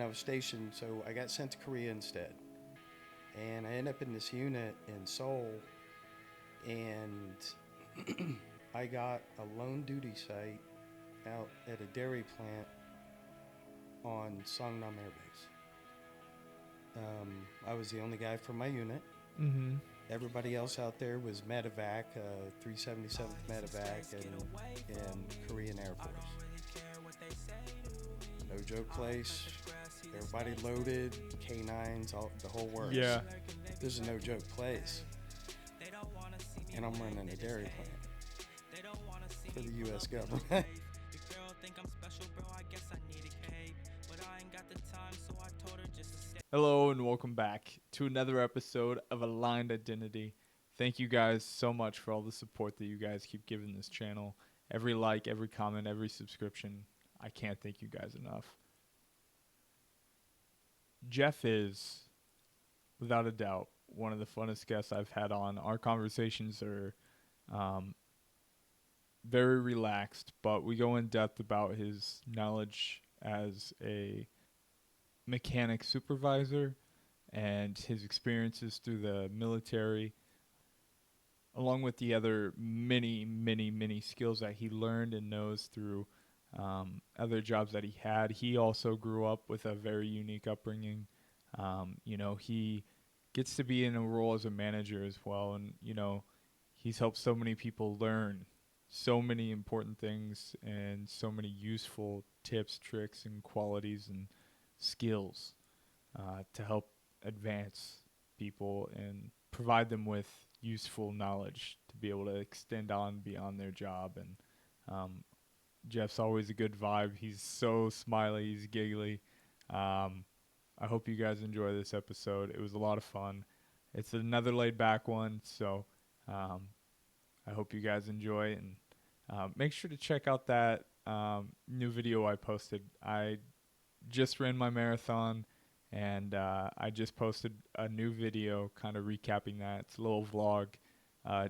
I was stationed, so I got sent to Korea instead. And I ended up in this unit in Seoul, and I got a lone duty site out at a dairy plant on Songnam Air Base. I was the only guy from my unit. Mm-hmm. Everybody else out there was medevac, 377th medevac, and Korean Air Force. No joke place. Everybody loaded, K9s, the whole works. Yeah. This is a no joke place. And I'm running a dairy plant for the U.S. government. Hello and welcome back to another episode of Aligned Identity. Thank you guys so much for all the support that you guys keep giving this channel. Every like, every comment, every subscription. I can't thank you guys enough. Jeff is, without a doubt, one of the funnest guests I've had on. Our conversations are very relaxed, but we go in depth about his knowledge as a mechanic supervisor and his experiences through the military, along with the other many skills that he learned and knows through other jobs that he had. He also grew up with a very unique upbringing. He gets to be in a role as a manager as well, and he's helped so many people learn so many important things and so many useful tips, tricks, and qualities and skills to help advance people and provide them with useful knowledge to be able to extend on beyond their job. And Jeff's always a good vibe. He's so smiley, he's giggly. I hope you guys enjoy this episode. It was a lot of fun. It's another laid back one, so I hope you guys enjoy it. And make sure to check out that new video I posted. I just ran my marathon, and I just posted a new video kind of recapping that. It's a little vlog.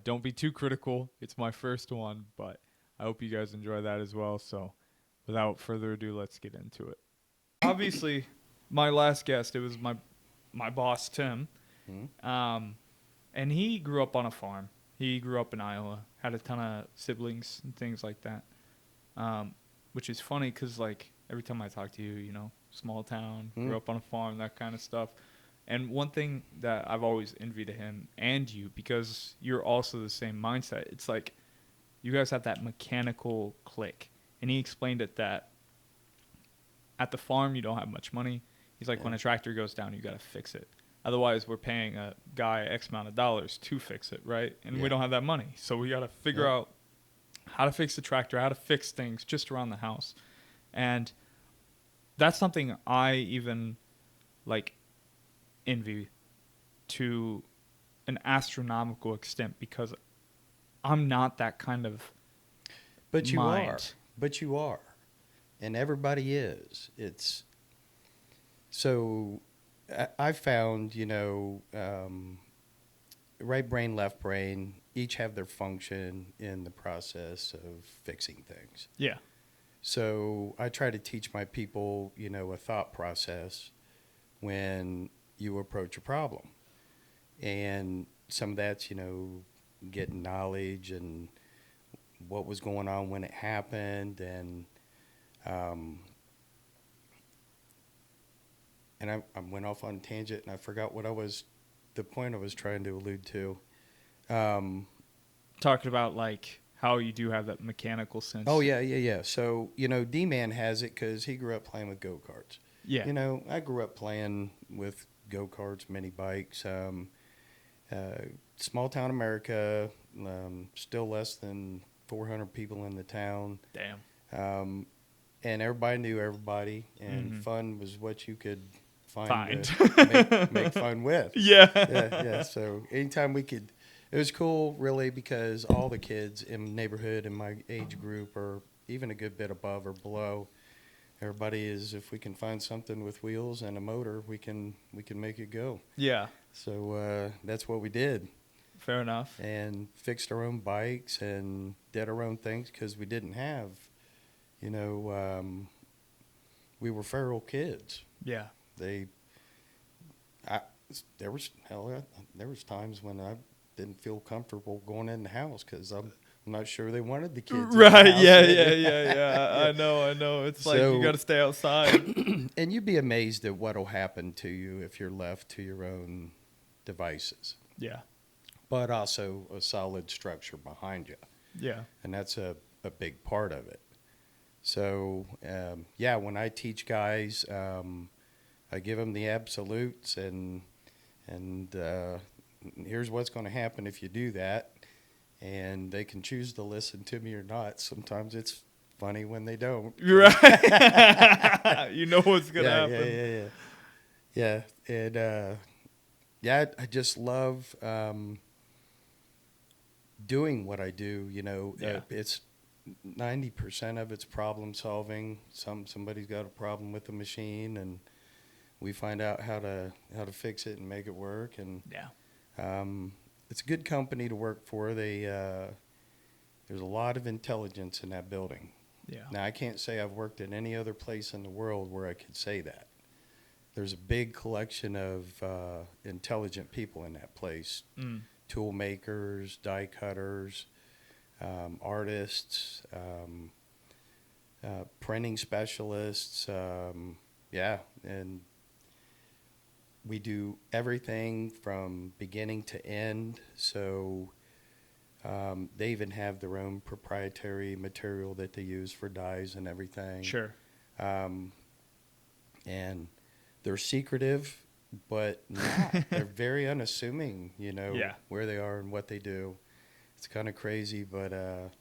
Don't be too critical. It's my first one, but I hope you guys enjoy that as well. So without further ado, let's get into it. Obviously, my last guest, it was my boss, Tim. Mm-hmm. And he grew up on a farm. He grew up in Iowa, had a ton of siblings and things like that, which is funny because, like, every time I talk to you, small town, grew up on a farm, that kind of stuff. And one thing that I've always envied him and you, because you're also the same mindset, it's like you guys have that mechanical click. And he explained it that at the farm, you don't have much money. He's like, when a tractor goes down, you got to fix it. Otherwise, we're paying a guy X amount of dollars to fix it, right? And we don't have that money. So we got to figure out how to fix the tractor, how to fix things just around the house. And that's something I even, envy to an astronomical extent, because I'm not that kind of But you mind. are. But you are. And everybody is. It's so I found, right brain, left brain, each have their function in the process of fixing things. Yeah. So I try to teach my people, a thought process when you approach a problem. And some of that's, getting knowledge and what was going on when it happened. And I went off on a tangent, and I forgot the point I was trying to allude to. Talking about, how you do have that mechanical sense. Oh, yeah. So, D-Man has it because he grew up playing with go-karts. Yeah. I grew up playing with go-karts, mini bikes. Small town America, still less than 400 people in the town. Damn. And everybody knew everybody, and fun was what you could find. To make fun with. Yeah. So anytime we could, it was cool, really, because all the kids in the neighborhood in my age group are even a good bit above or below. Everybody is, if we can find something with wheels and a motor, we can make it go. Yeah. So that's what we did. Fair enough. And fixed our own bikes and did our own things because we didn't have, we were feral kids. Yeah. They, there was there was times when I didn't feel comfortable going in the house because I'm not sure they wanted the kids in the Right. house. Yeah. I know. It's like you So, got to stay outside. and you'd be amazed at what'll happen to you if you're left to your own devices, Yeah. but also a solid structure behind you. Yeah. And that's a big part of it. So, yeah, when I teach guys, I give them the absolutes and here's what's going to happen if you do that. And they can choose to listen to me or not. Sometimes it's funny when they don't. Right. You know what's going to happen. Yeah. And, yeah, I just love doing what I do. Yeah. It's 90% of it's problem solving. Somebody's got a problem with the machine, and we find out how to fix it and make it work. And Yeah. it's a good company to work for. There's a lot of intelligence in that building. Yeah. Now, I can't say I've worked at any other place in the world where I could say that. There's a big collection of intelligent people in that place. Mm. Tool makers, die cutters, artists, printing specialists. Yeah, and we do everything from beginning to end. So they even have their own proprietary material that they use for dyes and everything. Sure. And they're secretive, but not. They're very unassuming, Yeah. where they are and what they do. It's kind of crazy, but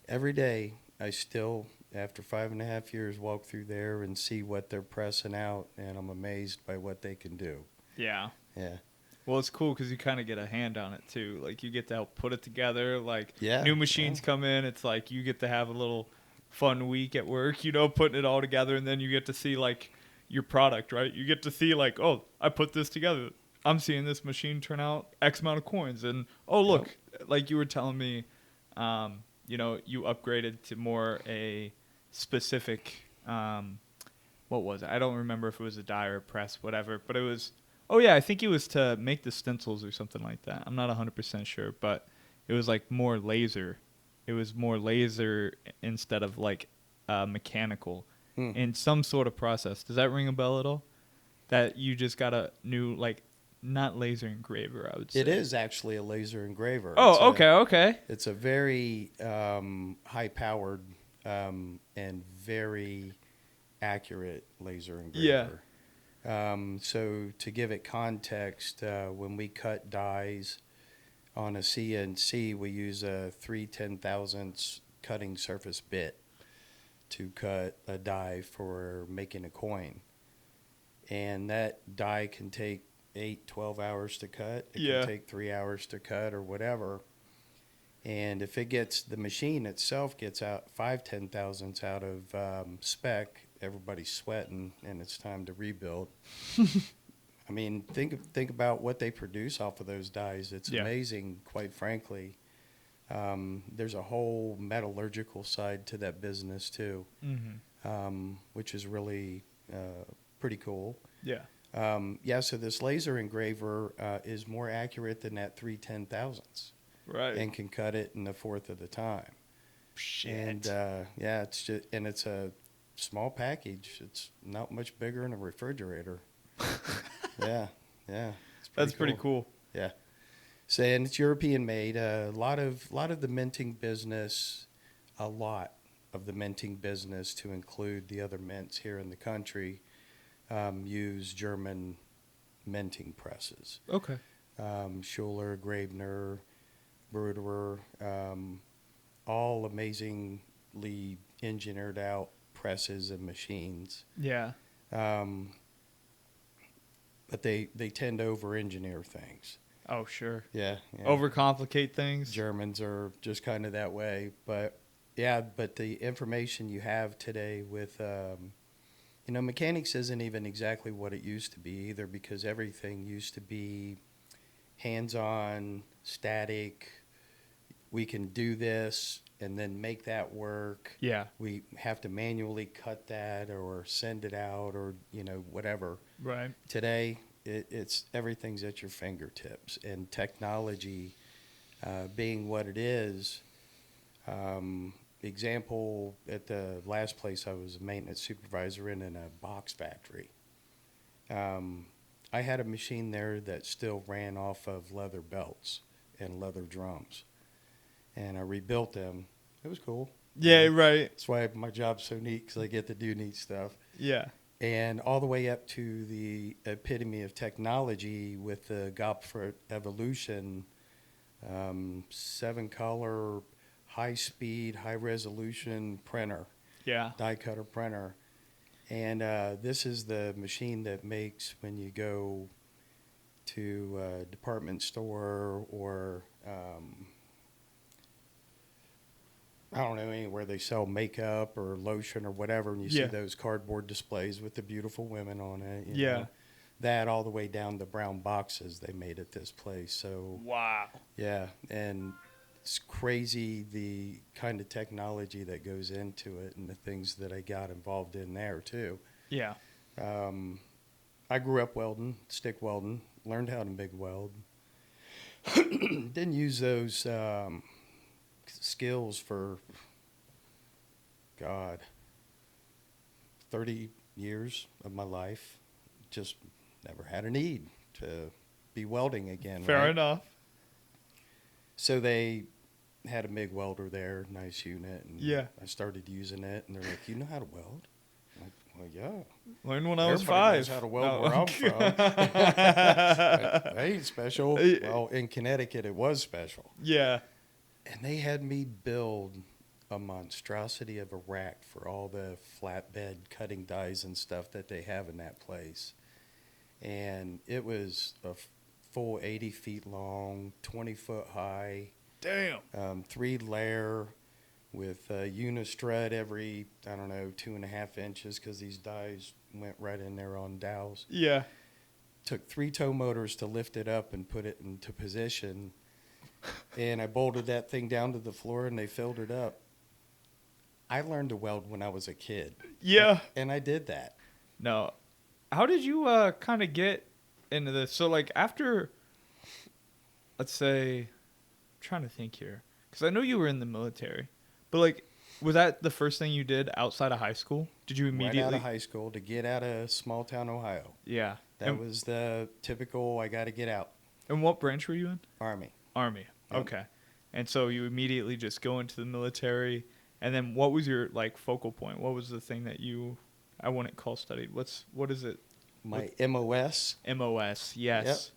every day I still, after 5.5 years, walk through there and see what they're pressing out, and I'm amazed by what they can do. Yeah. Yeah. Well, it's cool because you kind of get a hand on it too. Like you get to help put it together. Like Yeah, new machines come in, it's like you get to have a little fun week at work, putting it all together, and then you get to see like your product, right? You get to see like, oh, I put this together. I'm seeing this machine turn out X amount of coins, and oh look, like you were telling me, you upgraded to more a specific, what was it? I don't remember if it was a die or a press, whatever, but it was. Oh yeah, I think it was to make the stencils or something like that. I'm not 100% sure, but it was like more laser. It was more laser instead of like mechanical in some sort of process. Does that ring a bell at all? That you just got a new, like, not laser engraver, I would say. It is actually a laser engraver. Oh, okay. It's a very high-powered and very accurate laser engraver. So to give it context, when we cut dies on a CNC, we use a 3/10,000ths cutting surface bit to cut a die for making a coin. And that die can take 8-12 hours to cut. It can take 3 hours to cut or whatever. And if the machine itself gets out 5/10,000ths out of spec, everybody's sweating and it's time to rebuild. I mean, think about what they produce off of those dies. It's amazing, quite frankly. There's a whole metallurgical side to that business too, which is really pretty cool. Yeah. So this laser engraver is more accurate than that 3/10,000ths, Right. and can cut it in a fourth of the time. Shit. And it's a small package. It's not much bigger than a refrigerator. Yeah. That's pretty cool. Yeah. So, and it's European made. A lot of the minting business, to include the other mints here in the country, use German minting presses. Okay. Schuler, Grabner, Bruderer, all amazingly engineered out presses and machines. Yeah. But they tend to over-engineer things. Oh, sure. Yeah. Overcomplicate things. Germans are just kind of that way. But the information you have today with, mechanics isn't even exactly what it used to be either, because everything used to be hands-on, static. We can do this and then make that work. Yeah. We have to manually cut that or send it out or, whatever. Right. Today, it's everything's at your fingertips, and technology being what it is. Example, at the last place I was a maintenance supervisor in a box factory. I had a machine there that still ran off of leather belts and leather drums, and I rebuilt them. It was cool. Yeah, right. That's why my job's so neat, because I get to do neat stuff. Yeah. And all the way up to the epitome of technology with the Gopher Evolution 7-color, high-speed, high-resolution printer, Yeah. die cutter printer. And this is the machine that makes, when you go to a department store or, I don't know, anywhere they sell makeup or lotion or whatever, and you see those cardboard displays with the beautiful women on it. You know, that all the way down to brown boxes they made at this place. So Wow. yeah, and it's crazy the kind of technology that goes into it and the things that I got involved in there too. Yeah. I grew up welding, stick welding, learned how to MIG weld. Didn't use those skills for, God, 30 years of my life. Just never had a need to be welding again. Fair enough. So they had a MIG welder there, nice unit, and Yeah. I stared using it, and they're like, "You know how to weld?" I'm like, "Well, yeah." Learned when I was Everybody 5. knows how to weld where I'm from. That ain't special. Well, in Connecticut, it was special. Yeah. And they had me build a monstrosity of a rack for all the flatbed cutting dies and stuff that they have in that place. And it was a full 80 feet long, 20 foot high. Damn. 3-layer with a unistrut every, 2.5 inches, because these dies went right in there on dowels. Yeah. Took 3 tow motors to lift it up and put it into position. And I bolted that thing down to the floor, and they filled it up. I learned to weld when I was a kid. Yeah. And I did that. No. How did you kind of get into this? So, like, after, let's say, I'm trying to think here, because I know you were in the military, but, like, was that the first thing you did outside of high school? Did you immediately? Right out of high school to get out of small town Ohio. Yeah. That was the typical, I got to get out. And what branch were you in? Army. Army. Yep. Okay. And so you immediately just go into the military, and then what was your, like, focal point? What was the thing that I wouldn't call studied. What is it? My MOS. MOS, yes.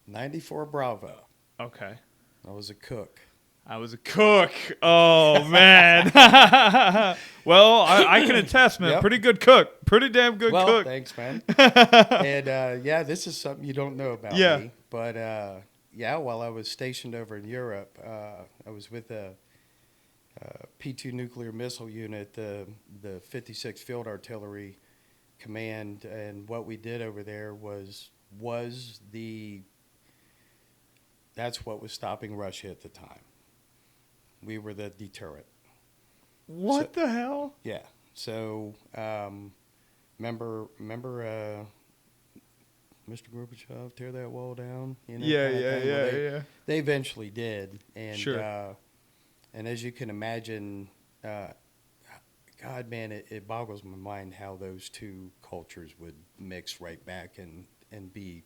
Yep. 94 Bravo. Okay. I was a cook. I was a cook. Oh, man. Well, I can attest, man. Yep. Pretty good cook. Pretty damn good Well, cook. thanks, man. And, yeah, this is something you don't know about me. But, yeah, while I was stationed over in Europe, I was with a P-2 nuclear missile unit, the 56th Field Artillery Command, and what we did over there was that's what was stopping Russia at the time. We were the deterrent. What the hell? Yeah. So, remember Mr. Gorbachev tear that wall down? You know, Yeah. They eventually did, and Sure. and as you can imagine, God, man, it boggles my mind how those two cultures would mix right back and be.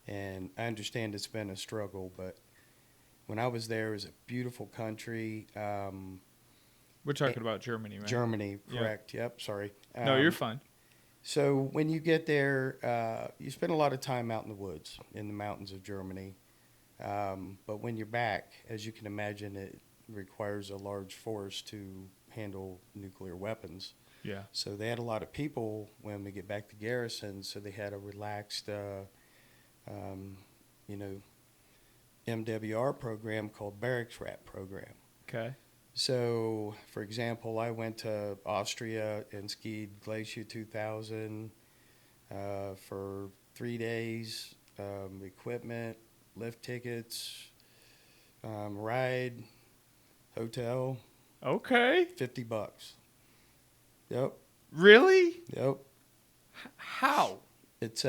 And I understand it's been a struggle, but when I was there, it was a beautiful country. We're talking about Germany, right? Germany, correct. Yeah. Yep, sorry. No, you're fine. So when you get there, you spend a lot of time out in the woods, in the mountains of Germany. But when you're back, as you can imagine, it requires a large force to handle nuclear weapons. Yeah. So they had a lot of people when we get back to garrison, so they had a relaxed, MWR program called Barracks Rat program. Okay. So, for example, I went to Austria and skied Glacier 2000 for 3 days, equipment, lift tickets, ride, hotel, Okay. $50. Yep, Really? yep. How? It's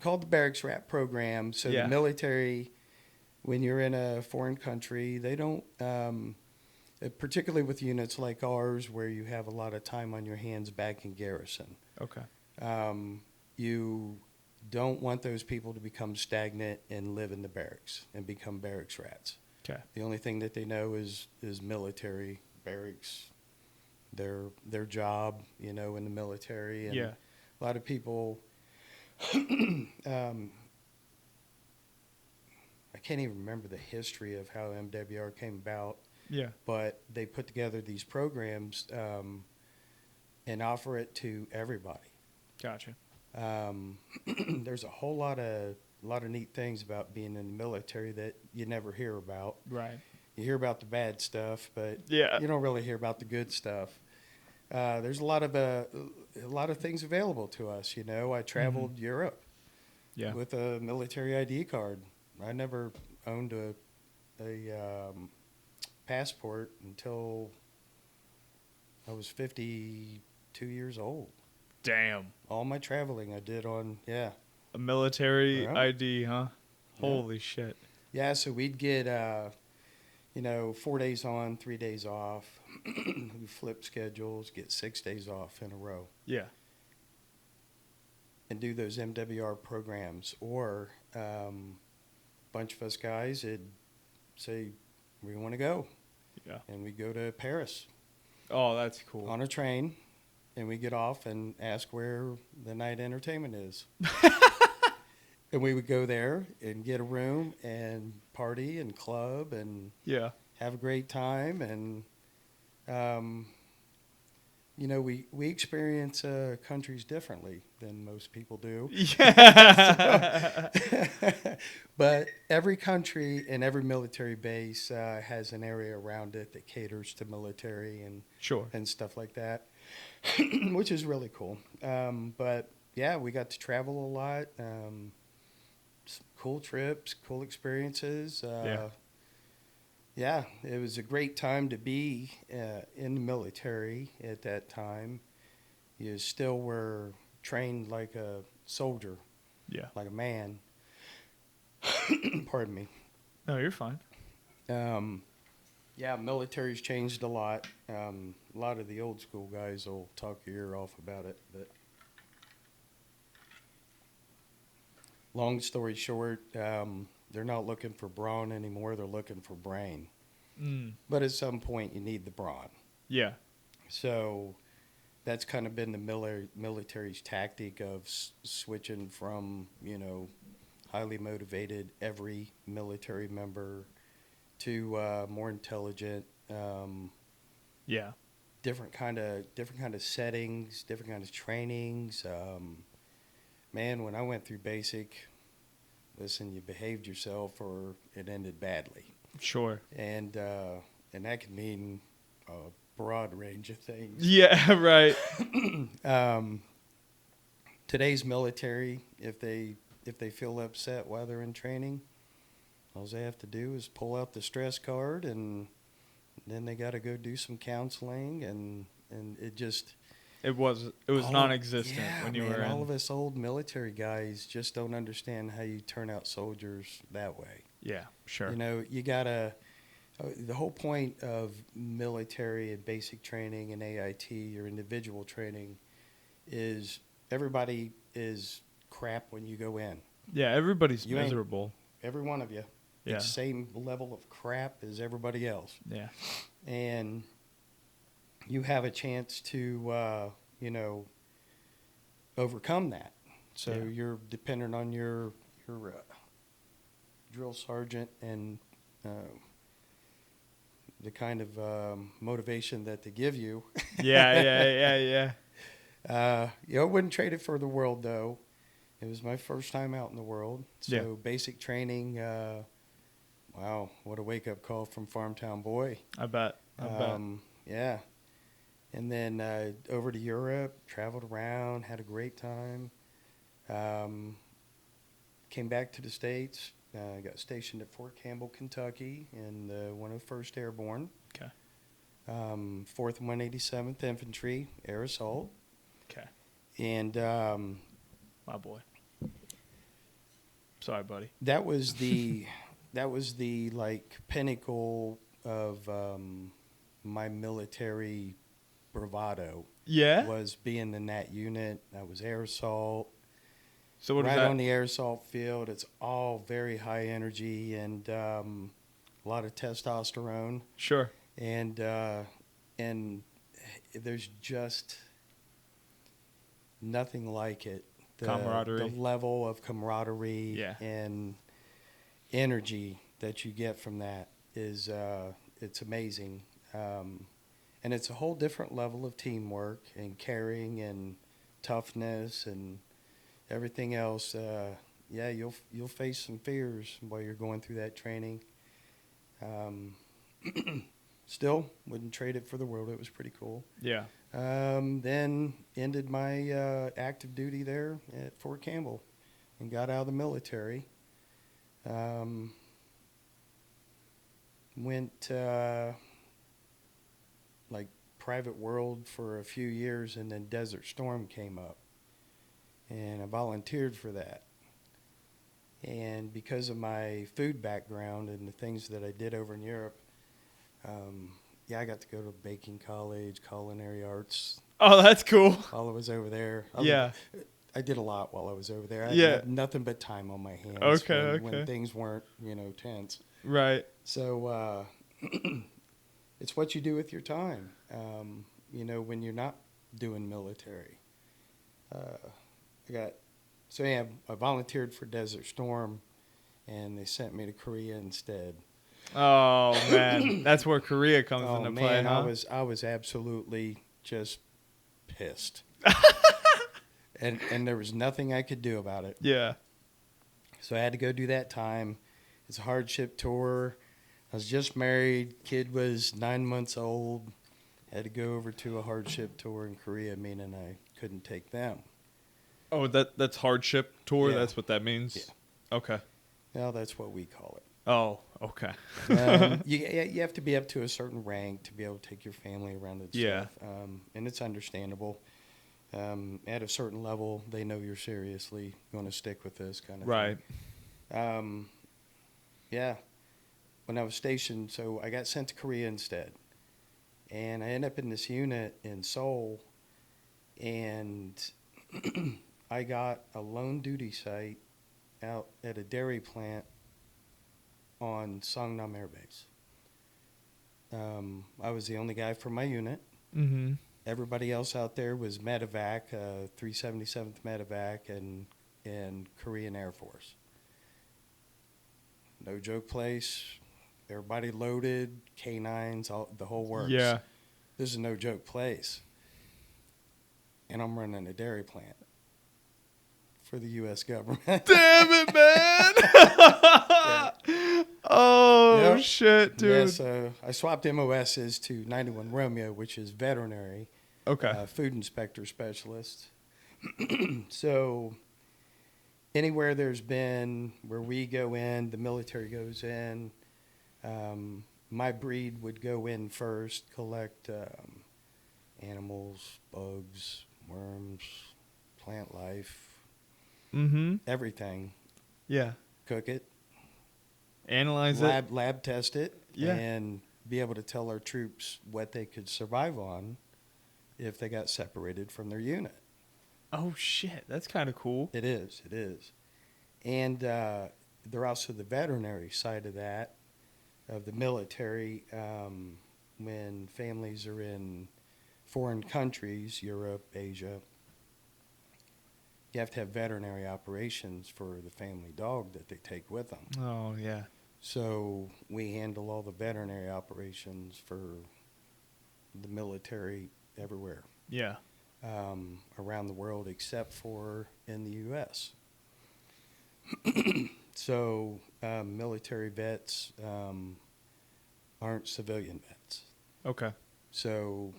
called the barracks wrap program. So the Yeah. military, when you're in a foreign country, they don't, particularly with units like ours, where you have a lot of time on your hands back in garrison. Okay. You don't want those people to become stagnant and live in the barracks and become barracks rats. Okay. The only thing that they know is military barracks, their job, in the military. And Yeah. a lot of people, I can't even remember the history of how MWR came about, Yeah. but they put together these programs and offer it to everybody. Gotcha. There's a whole lot of neat things about being in the military that you never hear about. Right. You hear about the bad stuff, but Yeah. you don't really hear about the good stuff. There's a lot of things available to us. I traveled Europe Yeah. with a military ID card. I never owned a passport until I was 52 years old. Damn. All my traveling I did on, yeah. A military Yeah. ID, huh? Yeah. Holy shit. Yeah, so we'd get, 4 days on, 3 days off. We flip schedules, get 6 days off in a row, Yeah. and do those MWR programs. Or a bunch of us guys would say, we want to go. Yeah. And we go to Paris Oh, that's cool. on a train, and we get off and ask where the night entertainment is. And we would go there and get a room and party and club and Yeah. have a great time. And, we experience countries differently than most people do. Yeah. But every country and every military base has an area around it that caters to military Sure. and stuff like that, which is really cool. But, yeah, we got to travel a lot. Some cool trips, cool experiences. Yeah, it was a great time to be in the military at that time. You still were trained like a soldier, Yeah. like a man. Pardon me. No, you're fine. Yeah, military's changed a lot. A lot of the old school guys will talk your ear off about it. But long story short, they're not looking for brawn anymore. They're looking for brain. But at some point, you need the brawn. Yeah. So that's kind of been the military's tactic of switching from, highly motivated every military member to more intelligent, Yeah. different kind of settings, different kind of trainings. Man, when I went through basic, listen, you behaved yourself or it ended badly. Sure. And that can mean a broad range of things. Yeah, right. Today's military, if they feel upset while they're in training, all they have to do is pull out the stress card, and then they got to go do some counseling, and it just It was non-existent when you were in. all of us old military guys just don't understand how you turn out soldiers that way. Yeah, sure. You gotta. The whole point of military and basic training and AIT or individual training is everybody is crap when you go in. Yeah, everybody's You ain't- miserable. Every one of you. Yeah. It's the same level of crap as everybody else. Yeah. And you have a chance to, overcome that. So Yeah. you're dependent on your drill sergeant and the kind of motivation that they give you. Yeah. I wouldn't trade it for the world, though. It was my first time out in the world. So Yeah. basic training, wow, what a wake-up call from Farmtown Boy. I bet. Yeah. And then over to Europe, traveled around, had a great time. Came back to the States, I got stationed at Fort Campbell, Kentucky, in the 101st Airborne, Okay. 4th and 187th Infantry, Air Assault, Okay. and My boy. Sorry, buddy. that was the like pinnacle of my military bravado. Yeah. Was being in that unit. I was Air Assault. So what is Right that? on the air assault field, it's all very high energy and a lot of testosterone, Sure. and there's just nothing like it. Camaraderie. The level of camaraderie Yeah. and energy that you get from that is it's amazing, and it's a whole different level of teamwork and caring and toughness and everything else. Yeah, you'll face some fears while you're going through that training. Still wouldn't trade it for the world. It was pretty cool. Yeah. Then ended my active duty there at Fort Campbell and got out of the military. Went like private world for a few years, and then Desert Storm came up, and I volunteered for that. And because of my food background and the things that I did over in Europe, yeah, I got to go to baking college, culinary arts Oh, that's cool. while I was over there. Yeah. I did a lot while I was over there. I Yeah. had nothing but time on my hands Okay, when okay. things weren't, tense. Right. So it's what you do with your time, when you're not doing military. I volunteered for Desert Storm, and they sent me to Korea instead. Oh man, that's where Korea comes into play, Man, huh? I was absolutely just pissed, and there was nothing I could do about it. Yeah. So I had to go do that time. It's a hardship tour. I was just married. Kid was 9 months old. Had to go over to a hardship tour in Korea, meaning I couldn't take them. Oh, that's hardship tour. Yeah. That's what that means. Yeah. Okay. Well, that's what we call it. Oh, okay. You have to be up to a certain rank to be able to take your family around and Yeah. stuff. And it's understandable. At a certain level, they know you're seriously going to stick with this kind of Right. thing. Yeah. When I was stationed, so I got sent to Korea instead. And I ended up in this unit in Seoul, and I got a lone duty site out at a dairy plant on Songnam Air Base. I was the only guy from my unit. Mm-hmm. Everybody else out there was medevac, 377th medevac, and Korean Air Force. No joke place. Everybody loaded, K9s, the whole works. Yeah. This is a no joke place. And I'm running a dairy plant for the U.S. government. Damn it, man! Yeah. Oh Yep. shit, dude. Yeah, so I swapped MOSs to 91 Romeo, which is veterinary, Okay. food inspector specialist. So anywhere there's been where we go in, the military goes in. My breed would go in first, collect animals, bugs, worms, plant life, Mm-hmm. everything. Yeah. Cook it, Analyze it. lab test it, Yeah. and be able to tell our troops what they could survive on if they got separated from their unit. Oh shit, that's kind of cool. It is. And they're also the veterinary side of that, of the military. When families are in foreign countries, Europe, Asia, you have to have veterinary operations for the family dog that they take with them. Oh yeah. So we handle all the veterinary operations for the military everywhere. Yeah. Around the world except for in the U.S. So military vets aren't civilian vets. Okay. So,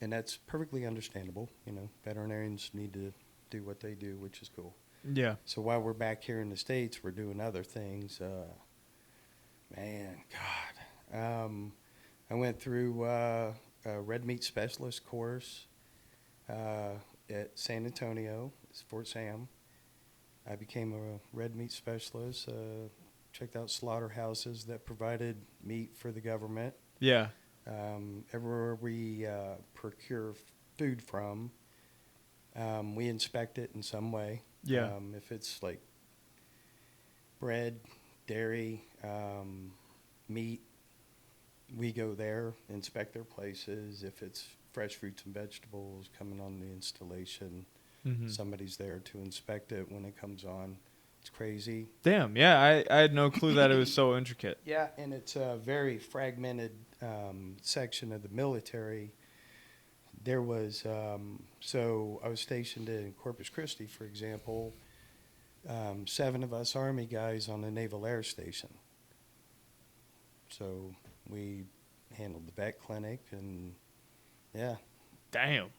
and that's perfectly understandable. Veterinarians need to do what they do, which is cool. Yeah. So while we're back here in the States, we're doing other things. Man, God. I went through a red meat specialist course at San Antonio, it's Fort Sam. I became a red meat specialist, checked out slaughterhouses that provided meat for the government. Yeah. Everywhere we procure food from, we inspect it in some way. Yeah. If it's like bread, dairy, meat, we go there, inspect their places. If it's fresh fruits and vegetables coming on the installation, Mm-hmm. somebody's there to inspect it when it comes on. It's crazy. Damn. Yeah. I had no clue that it was so intricate. Yeah, and it's a very fragmented section of the military. There was, so I was stationed in Corpus Christi, for example, 7 of us Army guys on the Naval Air Station. So we handled the vet clinic and, yeah. Damn.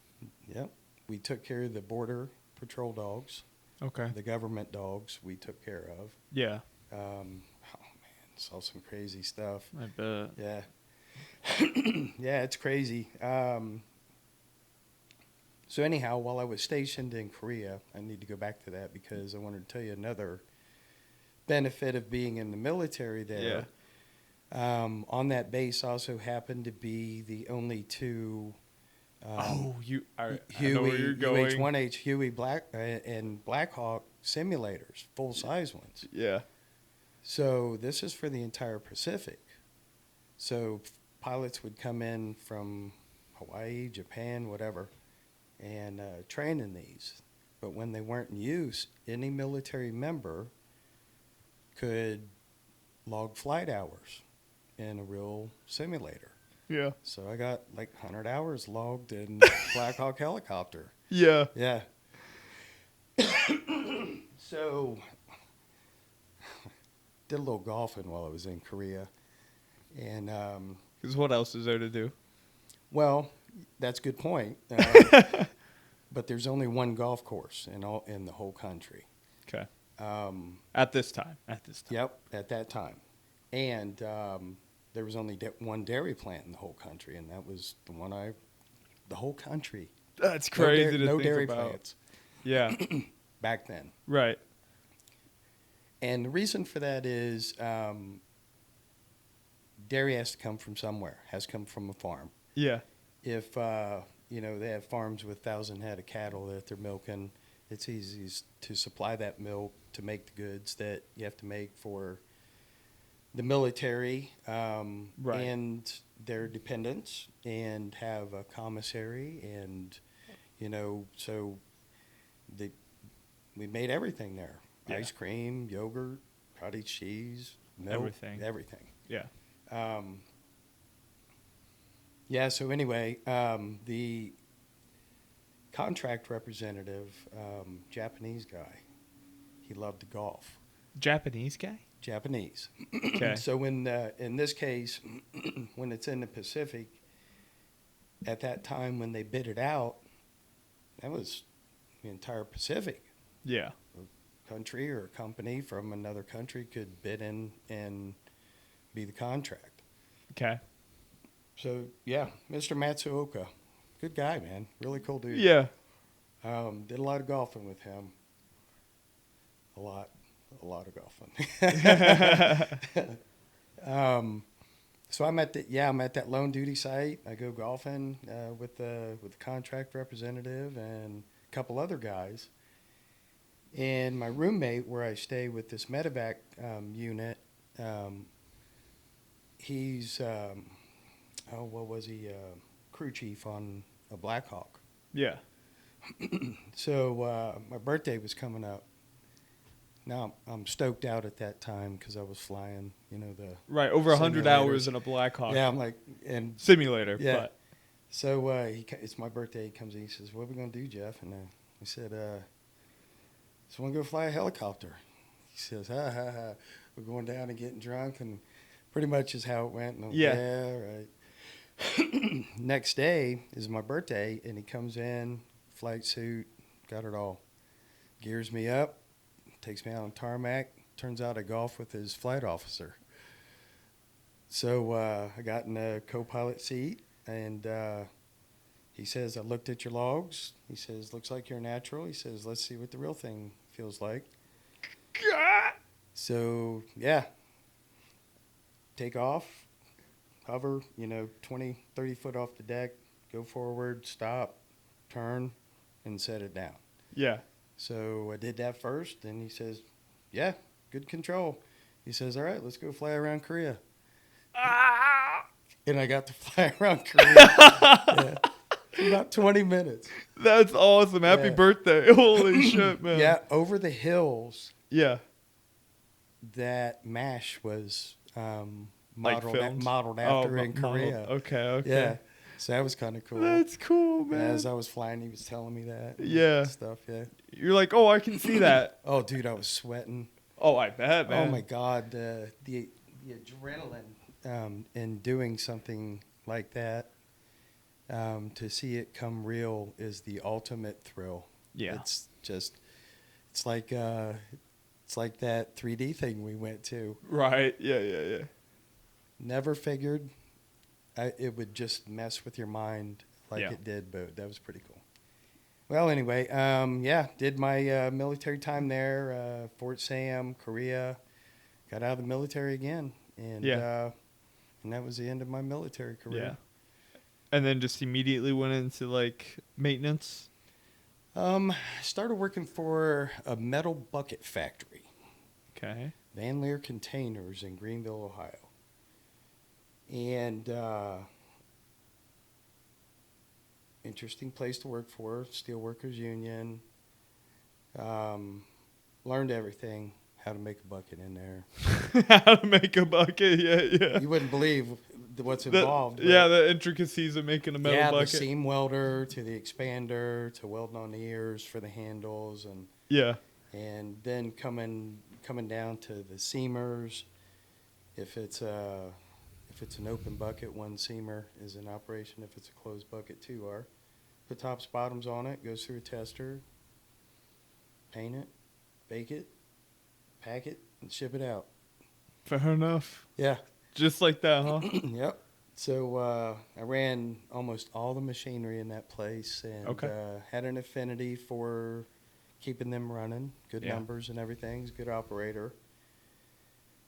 Yep. We took care of the border patrol dogs. Okay. The government dogs we took care of. Yeah. Oh, man, saw some crazy stuff. I bet. Yeah. Yeah, it's crazy. So anyhow, while I was stationed in Korea, I need to go back to that because I wanted to tell you another benefit of being in the military there. On that base also happened to be the only 2 I know where Huey, you're going. UH-1H, Huey and Black Hawk simulators, full-size ones. Yeah. So this is for the entire Pacific. So pilots would come in from Hawaii, Japan, whatever, and train in these. But when they weren't in use, any military member could log flight hours in a real simulator. Yeah. So I got like 100 hours logged in Black Hawk helicopter. Yeah. Yeah. So did a little golfing while I was in Korea. And, Because what else is there to do? well, that's a good point. But there's only one golf course in the whole country. Okay. At this time. Yep, at that time. And there was only one dairy plant in the whole country, and that was the whole country. That's crazy No to think dairy about. plants Yeah. back then. Right. And the reason for that is dairy has to come from somewhere, has to come from a farm. Yeah. If, they have farms with 1,000 head of cattle that they're milking, it's easy to supply that milk to make the goods that you have to make for the military Right. and their dependents, and have a commissary, and so we made everything there. Yeah. Ice cream, yogurt, cottage cheese, milk, everything. Yeah. Yeah, so anyway, the contract representative, Japanese guy, he loved to golf. Japanese guy? Japanese. Okay. So when in this case, when it's in the Pacific, at that time when they bid it out, that was the entire Pacific. Yeah. A country or a company from another country could bid in and be the contract. Okay. So yeah, Mr. Matsuoka, good guy, man, really cool dude. Yeah. Did a lot of golfing with him. A lot of golfing. So I'm at that lone duty site. I go golfing with the contract representative and a couple other guys. And my roommate, where I stay with this medevac unit, he's what was he? Crew chief on a Black Hawk. Yeah. So my birthday was coming up. Now I'm stoked out at that time because I was flying, the Right. Over 100 hours in a Black Hawk. Yeah, I'm like, and Simulator. yeah. But. So it's my birthday. He comes in. He says, "What are we gonna do, Jeff?" And I said, "So want to go fly a helicopter?" He says, "Ha ha ha. We're going down and getting drunk," and pretty much is how it went. And I'm, yeah, right. Next day is my birthday, and he comes in, flight suit, got it all, gears me up. takes me out on tarmac. Turns out I golf with his flight officer. So I got in the co-pilot seat, and he says, I looked at your logs. He says, looks like you're natural. He says, let's see what the real thing feels like. So, yeah, take off, hover, 20, 30 foot off the deck, go forward, stop, turn, and set it down. Yeah. So I did that first, and he says, yeah, good control. He says, all right, let's go fly around Korea. And I got to fly around Korea for about 20 minutes. That's awesome. Happy birthday. Holy shit, man. Yeah, over the hills, Yeah. that MASH was Like modeled after in Korea. Okay. Yeah, so that was kind of cool. That's cool, man. As I was flying, he was telling me that. Yeah. Stuff, yeah. You're like, oh, I can see that. Oh, dude, I was sweating. Oh, I bet, man. Oh, my God. The adrenaline in doing something like that, to see it come real is the ultimate thrill. Yeah. It's like that 3D thing we went to. Right. Yeah. Never figured it would just mess with your mind like it did, but that was pretty cool. Well, anyway, did my military time there, Fort Sam, Korea. Got out of the military again, and that was the end of my military career. Yeah. And then just immediately went into like maintenance. Started working for a metal bucket factory. Okay. Van Leer Containers in Greenville, Ohio. And interesting place to work for, Steelworkers Union. Learned everything, how to make a bucket in there. How to make a bucket, yeah. You wouldn't believe what's involved. The intricacies of making a metal bucket. The seam welder to the expander to welding on the ears for the handles, and then coming down to the seamers. If it's an open bucket, one seamer is in operation. If it's a closed bucket, two are. Put tops, bottoms on it, goes through a tester, paint it, bake it, pack it, and ship it out. Fair enough. Yeah. Just like that, huh? Yep. So I ran almost all the machinery in that place, and had an affinity for keeping them running. Good numbers and everything. He's a good operator.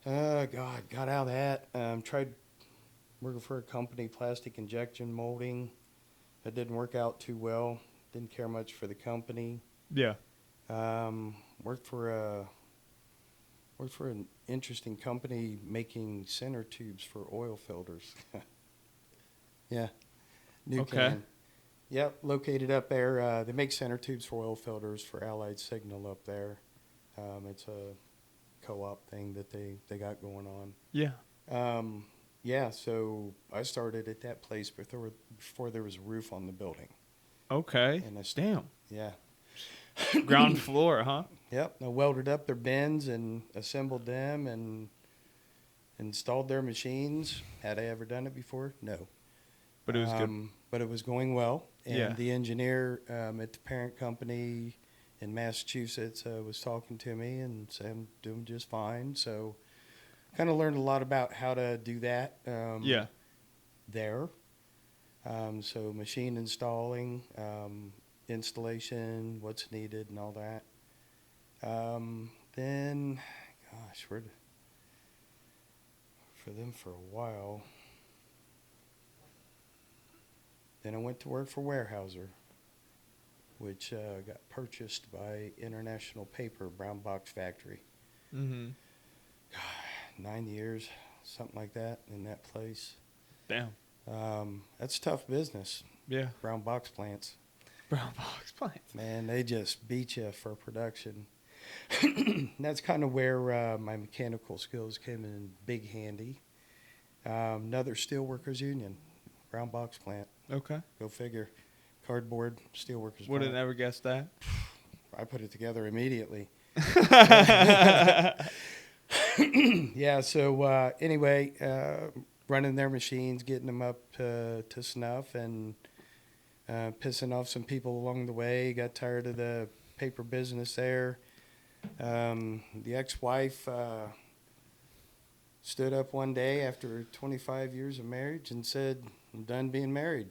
Got out of that. Tried working for a company, plastic injection molding. That didn't work out too well. Didn't care much for the company. Yeah. Worked for an interesting company making center tubes for oil filters. Yeah. New can. Yep, located up there. They make center tubes for oil filters for Allied Signal up there. It's a co-op thing that they got going on. Yeah. So I started at that place before there was a roof on the building. Okay. And Damn. Yeah. Ground floor, huh? Yep. I welded up their bins and assembled them and installed their machines. Had I ever done it before? No. But it was good. But it was going well. And Yeah. the engineer at the parent company in Massachusetts was talking to me and said I'm doing just fine. So kind of learned a lot about how to do that there. So machine installing, installation, what's needed and all that. Then, gosh, for them for a while. Then I went to work for Weyerhaeuser, which got purchased by International Paper, Brown Box Factory. Mm-hmm. 9 years, something like that, in that place. Damn. That's tough business. Yeah. Brown box plants. Brown box plants. Man, they just beat you for production. That's kind of where my mechanical skills came in big handy. Another steelworkers union, brown box plant. Okay. Go figure. Cardboard, steelworkers Would have plant. never guessed that. I put it together immediately. Yeah, so anyway, running their machines, getting them up to snuff, and pissing off some people along the way. Got tired of the paper business there. The ex-wife stood up one day after 25 years of marriage and said, "I'm done being married,"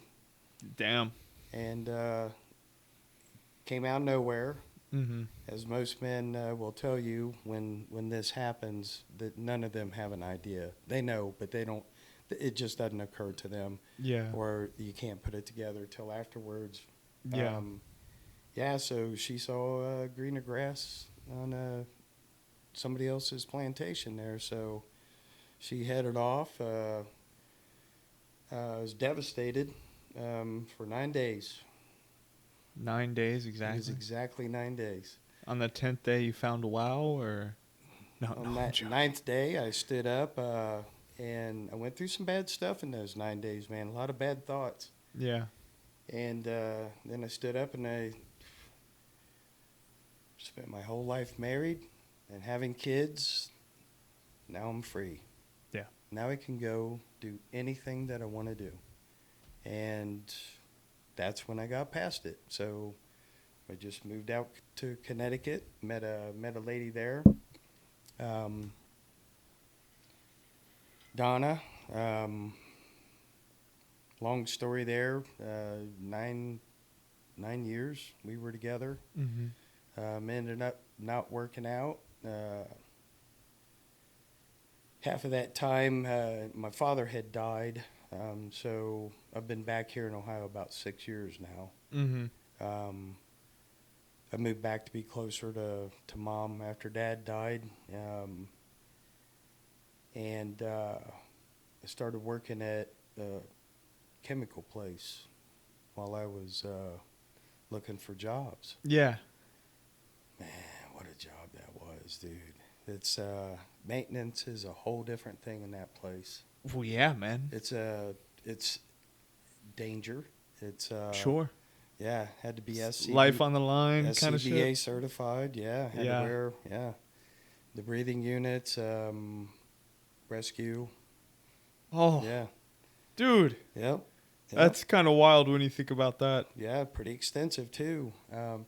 Damn. and came out of nowhere. Mm-hmm. As most men will tell you, when this happens, that none of them have an idea. They know, but they don't. It just doesn't occur to them, Yeah. or you can't put it together till afterwards. Yeah. Yeah. So she saw greener grass on somebody else's plantation there. So she headed off. Was devastated for 9 days. 9 days It was exactly. exactly 9 days. On the 10th day, you found a wow, or no? On No, I'm that joking. 9th day, I stood up and I went through some bad stuff in those 9 days, man. A lot of bad thoughts. Yeah. And then I stood up and I spent my whole life married and having kids. Now I'm free. Yeah. Now I can go do anything that I want to do. And that's when I got past it. So I just moved out to Connecticut, met a lady there, Donna. Long story there. 9 years we were together. Mm-hmm. Ended up not working out. Half of that time, my father had died. So I've been back here in Ohio about 6 years now. Mm-hmm. I moved back to be closer to Mom after Dad died. And I started working at a chemical place while I was looking for jobs. Yeah. Man, what a job that was, dude. It's maintenance is a whole different thing in that place. Well, yeah, man. It's danger. It's Sure. yeah, had to be Life on the line, kind of SCBA shit. certified. Yeah, had Yeah. to wear the breathing units, rescue. Oh, Yeah, dude, yep. that's kind of wild when you think about that. Yeah, pretty extensive too,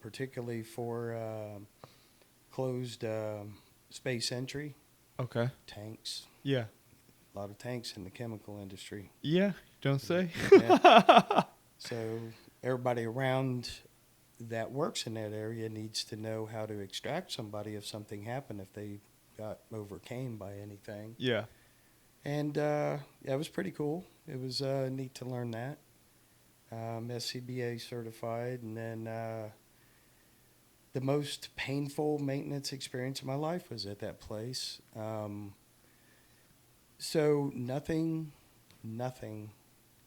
particularly for closed space entry Okay. tanks. Yeah. A lot of tanks in the chemical industry. Yeah. Don't say. Yeah. So everybody around that works in that area needs to know how to extract somebody if something happened, if they got overcame by anything. Yeah. And yeah, it was pretty cool. It was neat to learn that. SCBA certified, and then the most painful maintenance experience of my life was at that place. So nothing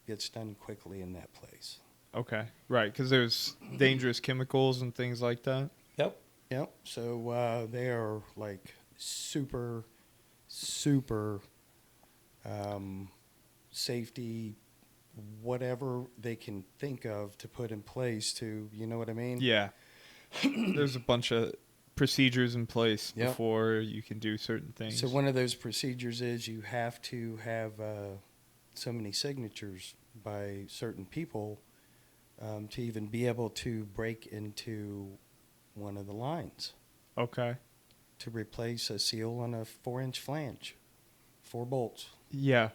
gets done quickly in that place. Okay. Right, because there's dangerous chemicals and things like that. Yep. So they are like super safety, whatever they can think of to put in place to, you know what I mean? Yeah. There's a bunch of procedures in place Yep. before you can do certain things. So one of those procedures is you have to have so many signatures by certain people to even be able to break into one of the lines Okay. to replace a seal on a 4-inch flange, 4 bolts. Yeah.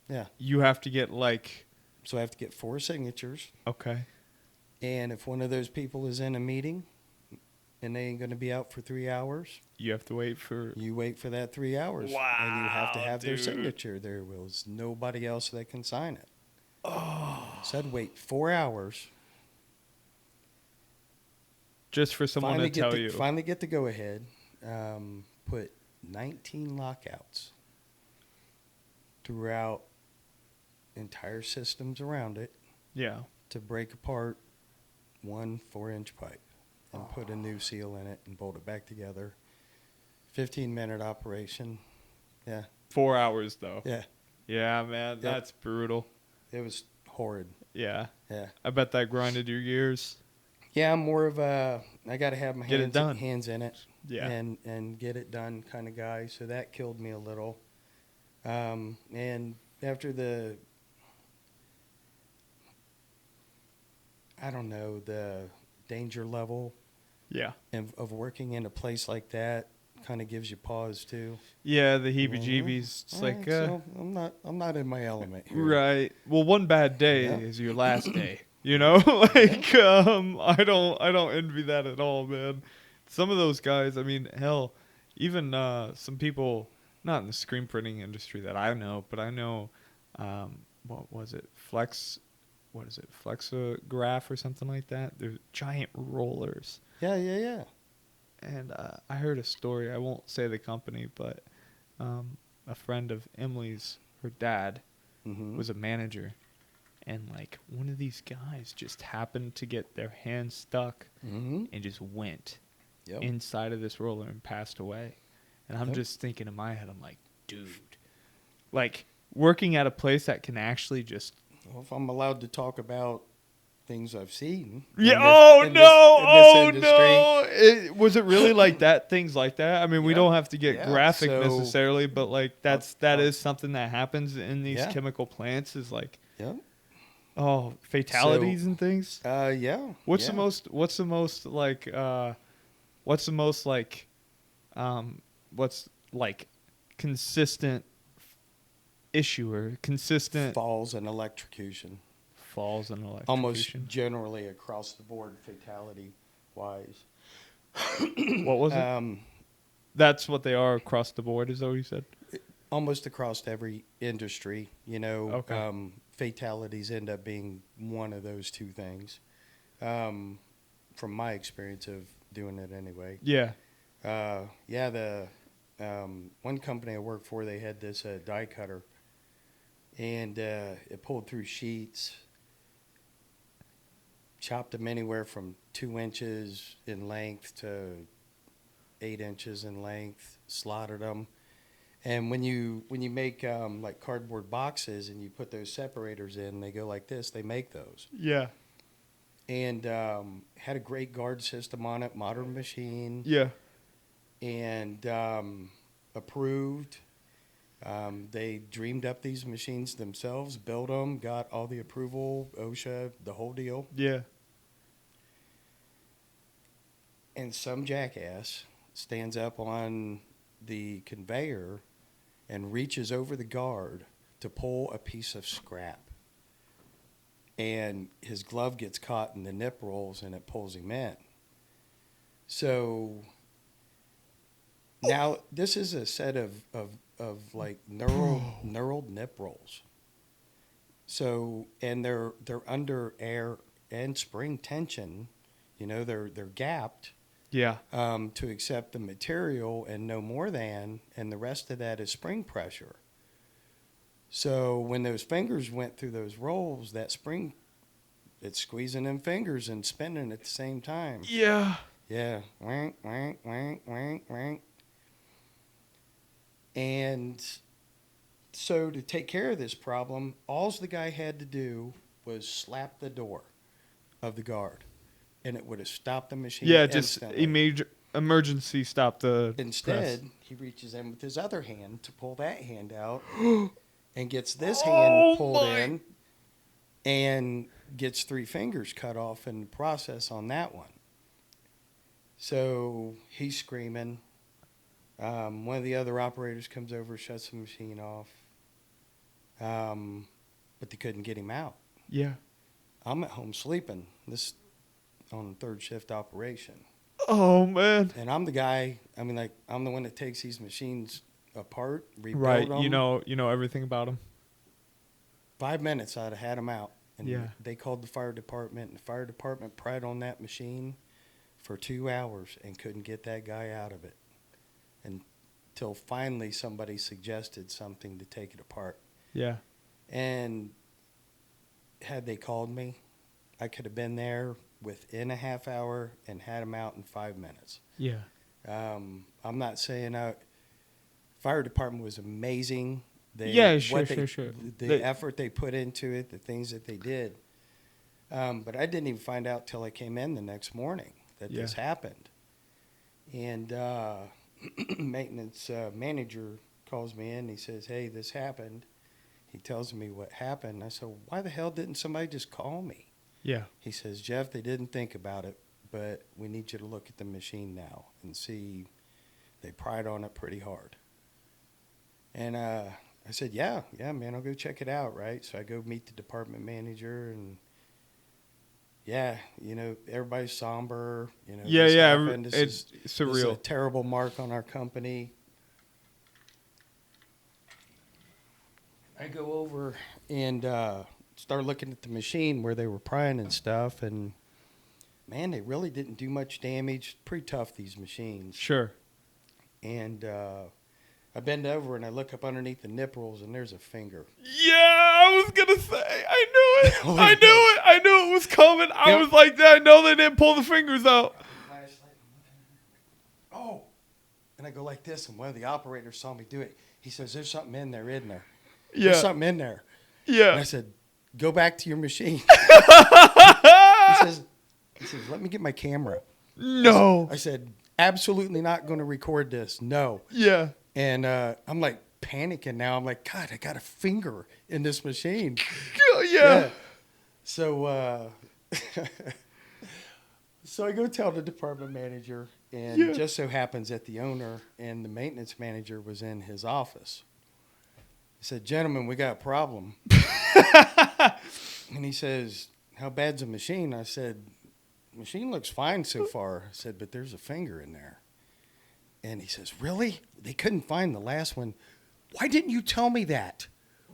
Yeah. You have to get like, So I have to get 4 signatures. okay. And if one of those people is in a meeting and they ain't going to be out for 3 hours, You have to wait for. you wait for that 3 hours. Wow, And you have to have their dude. signature. There was nobody else that can sign it. Oh. So I'd wait 4 hours. Just for someone to tell you. Finally get the go-ahead. Put 19 lockouts throughout entire systems around it Yeah. to break apart one 4-inch pipe and put a new seal in it and bolt it back together. 15-minute operation. Yeah. 4 hours though. Yeah. Yeah, man. Yep. That's brutal. It was horrid. Yeah. Yeah. I bet that grinded your gears. Yeah, I'm more of a I got to have my Get it done. hands in it Yeah. and get it done kind of guy. So that killed me a little. And after the danger level Yeah. of working in a place like that kind of gives you pause too. Yeah, the Mhm. heebie-jeebies. It's All like, right, so I'm not in my element here. right. Well, one bad day Yeah. is your last day. You know, Yeah. like I don't envy that at all, man. Some of those guys, I mean, hell, even some people not in the screen printing industry that I know, but I know what was it? What is it? Flexograph or something like that. They're giant rollers. Yeah, yeah, yeah. And I heard a story. I won't say the company, but a friend of Emily's, her dad, Mm-hmm. was a manager, and like one of these guys just happened to get their hand stuck Mm-hmm. and just went Yep. inside of this roller and passed away. And I'm Yep. just thinking in my head, I'm like, dude, like working at a place that can actually just Well, if I'm allowed to talk about things I've seen yeah. in this Oh in no! this in this Oh industry, no! Was it really like that? Things like that. I mean, we yep. don't have to get Yeah. graphic So necessarily, but like I'll, that I'll, is something that happens in these yeah. chemical plants. Is like Yep. oh So fatalities and things. yeah. What's the Yeah. most? What's the most like? What's the most like? What's like consistent issue or consistent Falls and electrocution. falls in Almost electrocution? generally across the board, fatality wise. What was it? That's what they are across the board. Is that what you said? Almost across every industry, Okay. fatalities end up being one of those two things. From my experience of doing it anyway. Yeah. Yeah, the one company I worked for, they had this die cutter, and it pulled through sheets, chopped them anywhere from 2 inches in length to 8 inches in length, slotted them. And when you make like cardboard boxes and you put those separators in, they go like this. They make those, Yeah. and had a great guard system on it, modern machine, Yeah. and approved. They dreamed up these machines themselves, built them, got all the approval, OSHA, the whole deal. Yeah. And some jackass stands up on the conveyor and reaches over the guard to pull a piece of scrap. And his glove gets caught in the nip rolls and it pulls him in. So now this is a set of like knurled nip rolls. So and they're under air and spring tension, they're gapped Yeah. to accept the material and no more than, and the rest of that is spring pressure. So when those fingers went through those rolls, that spring, it's squeezing them fingers and spinning at the same time. Yeah. Yeah, wank, wank, wank, wank, wank. And so to take care of this problem, all the guy had to do was slap the door of the guard, and it would have stopped the machine Yeah. Just instantly. emergency stop the Instead, press. he reaches in with his other hand to pull that hand out and gets this hand Oh pulled my. in and gets 3 fingers cut off in the process on that one. So he's screaming. One of the other operators comes over, shuts the machine off, but they couldn't get him out. Yeah. I'm at home sleeping. This on third shift operation. Oh man. And I'm the guy, I'm the one that takes these machines apart, rebuild Right. them. You know everything about them. 5 minutes, I'd have had them out. And Yeah. they called the fire department, and the fire department pried on that machine for 2 hours and couldn't get that guy out of it until finally somebody suggested something to take it apart. Yeah. And had they called me, I could have been there within a half hour and had him out in 5 minutes. Yeah. I'm not saying fire department was amazing. Yeah, sure. The effort they put into it, the things that they did. But I didn't even find out till I came in the next morning that this happened. And maintenance manager calls me in. And he says, "Hey, this happened." He tells me what happened. I said, "Why the hell didn't somebody just call me?" Yeah. He says, "Jeff, they didn't think about it. but we need you to look at the machine now and see. They pried on it pretty hard. And I said, yeah, man, I'll go check it out, right? So I go meet the department manager, and yeah, everybody's somber. Yeah, This yeah. happened. This It's is surreal. a terrible mark on our company. I go over and start looking at the machine where they were prying and stuff, and man, they really didn't do much damage. Pretty tough, these machines. Sure. And I bend over and I look up underneath the nipples, and there's a finger. Yeah, I was gonna say. I knew it. Oh, I yeah. knew it. I knew it was coming. I Yep. was like, I know they didn't pull the fingers out. Oh, and I go like this, and one of the operators saw me do it. He says, "There's something in there, isn't there? Yeah. There's something in there." And I Yeah. said, "Go back to your machine." He says, "Let me get my camera." No. I said, "Absolutely not going to record this. No." Yeah. And I'm like panicking now. I'm like, God, I got a finger in this machine. Yeah. So, so I go tell the department manager, and Yeah. it just so happens that the owner and the maintenance manager was in his office. He said, "Gentlemen, we got a problem." And he says, "How bad's the machine?" I said, "Machine looks fine so far." I said, "But there's a finger in there." And he says, "Really? They couldn't find the last one. Why didn't you tell me that?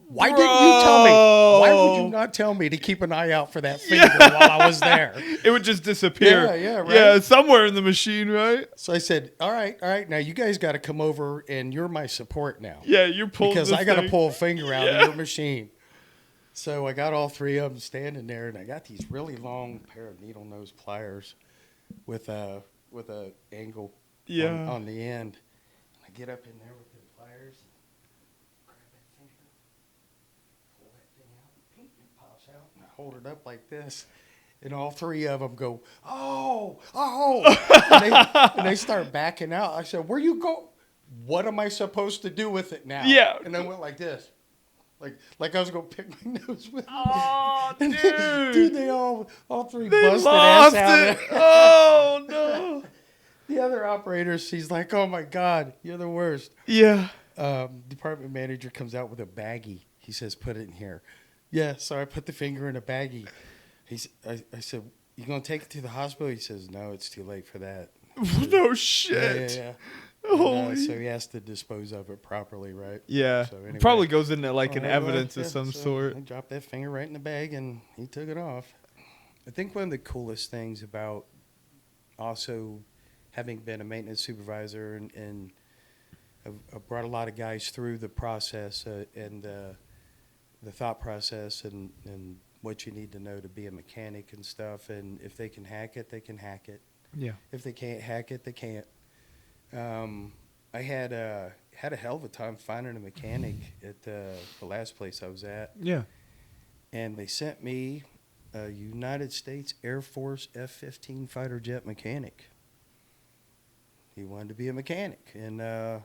Why didn't you tell me? Why would you not tell me to keep an eye out for that finger while I was there?" It would just disappear. Yeah, right. Yeah, somewhere in the machine, right? So I said, all right. Now you guys got to come over, and you're my support now. Yeah, you're pulling Because this I got to thing. pull a finger out Yeah. of your machine. So I got all three of them standing there, and I got these really long pair of needle nose pliers with a angle Yeah. on the end. And I get up in there with the pliers and grab that finger, pull that thing out, and it pops out, and I hold it up like this. And all three of them go, "Oh!" And they start backing out. I said, "Where you go? What am I supposed to do with it now?" Yeah. And I went like this. Like I was going to pick my nose with it. Oh, And dude. dude, they all three They busted lost ass out. it. Oh, no. The other operator, she's like, "Oh my God, you're the worst." Yeah. Department manager comes out with a baggie. He says, "Put it in here." Yeah, so I put the finger in a baggie. I said, "You gonna take it to the hospital?" He says, "No, it's too late for that." No shit. Yeah. Holy. So he has to dispose of it properly, right? Yeah. So anyway. Probably goes into like an Oh, evidence yeah, of some so sort. I dropped that finger right in the bag, and he took it off. I think one of the coolest things about also having been a maintenance supervisor, and I've brought a lot of guys through the process and the thought process and what you need to know to be a mechanic and stuff. And if they can hack it, they can hack it. Yeah. If they can't hack it, they can't. I had a hell of a time finding a mechanic at the last place I was at, Yeah. and they sent me a United States Air Force F-15 fighter jet mechanic. He wanted to be a mechanic in a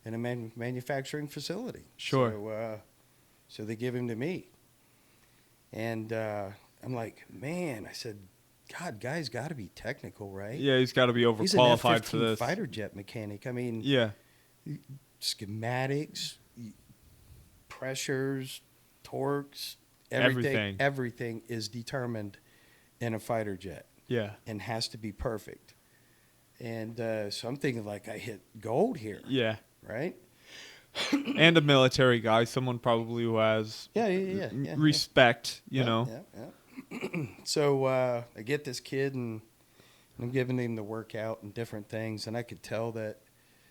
manufacturing facility. Sure. So they give him to me, and I'm like, man, I said, God, guy's got to be technical, right? Yeah, he's got to be He's an overqualified F-15 for this. fighter jet mechanic. I mean, Yeah. schematics, pressures, torques, Everything. everything is determined in a fighter jet Yeah. and has to be perfect. And so I'm thinking like I hit gold here, Yeah. right? And a military guy, someone probably who has Yeah. respect, you know. Yeah. So I get this kid, and I'm giving him the workout and different things, and I could tell that,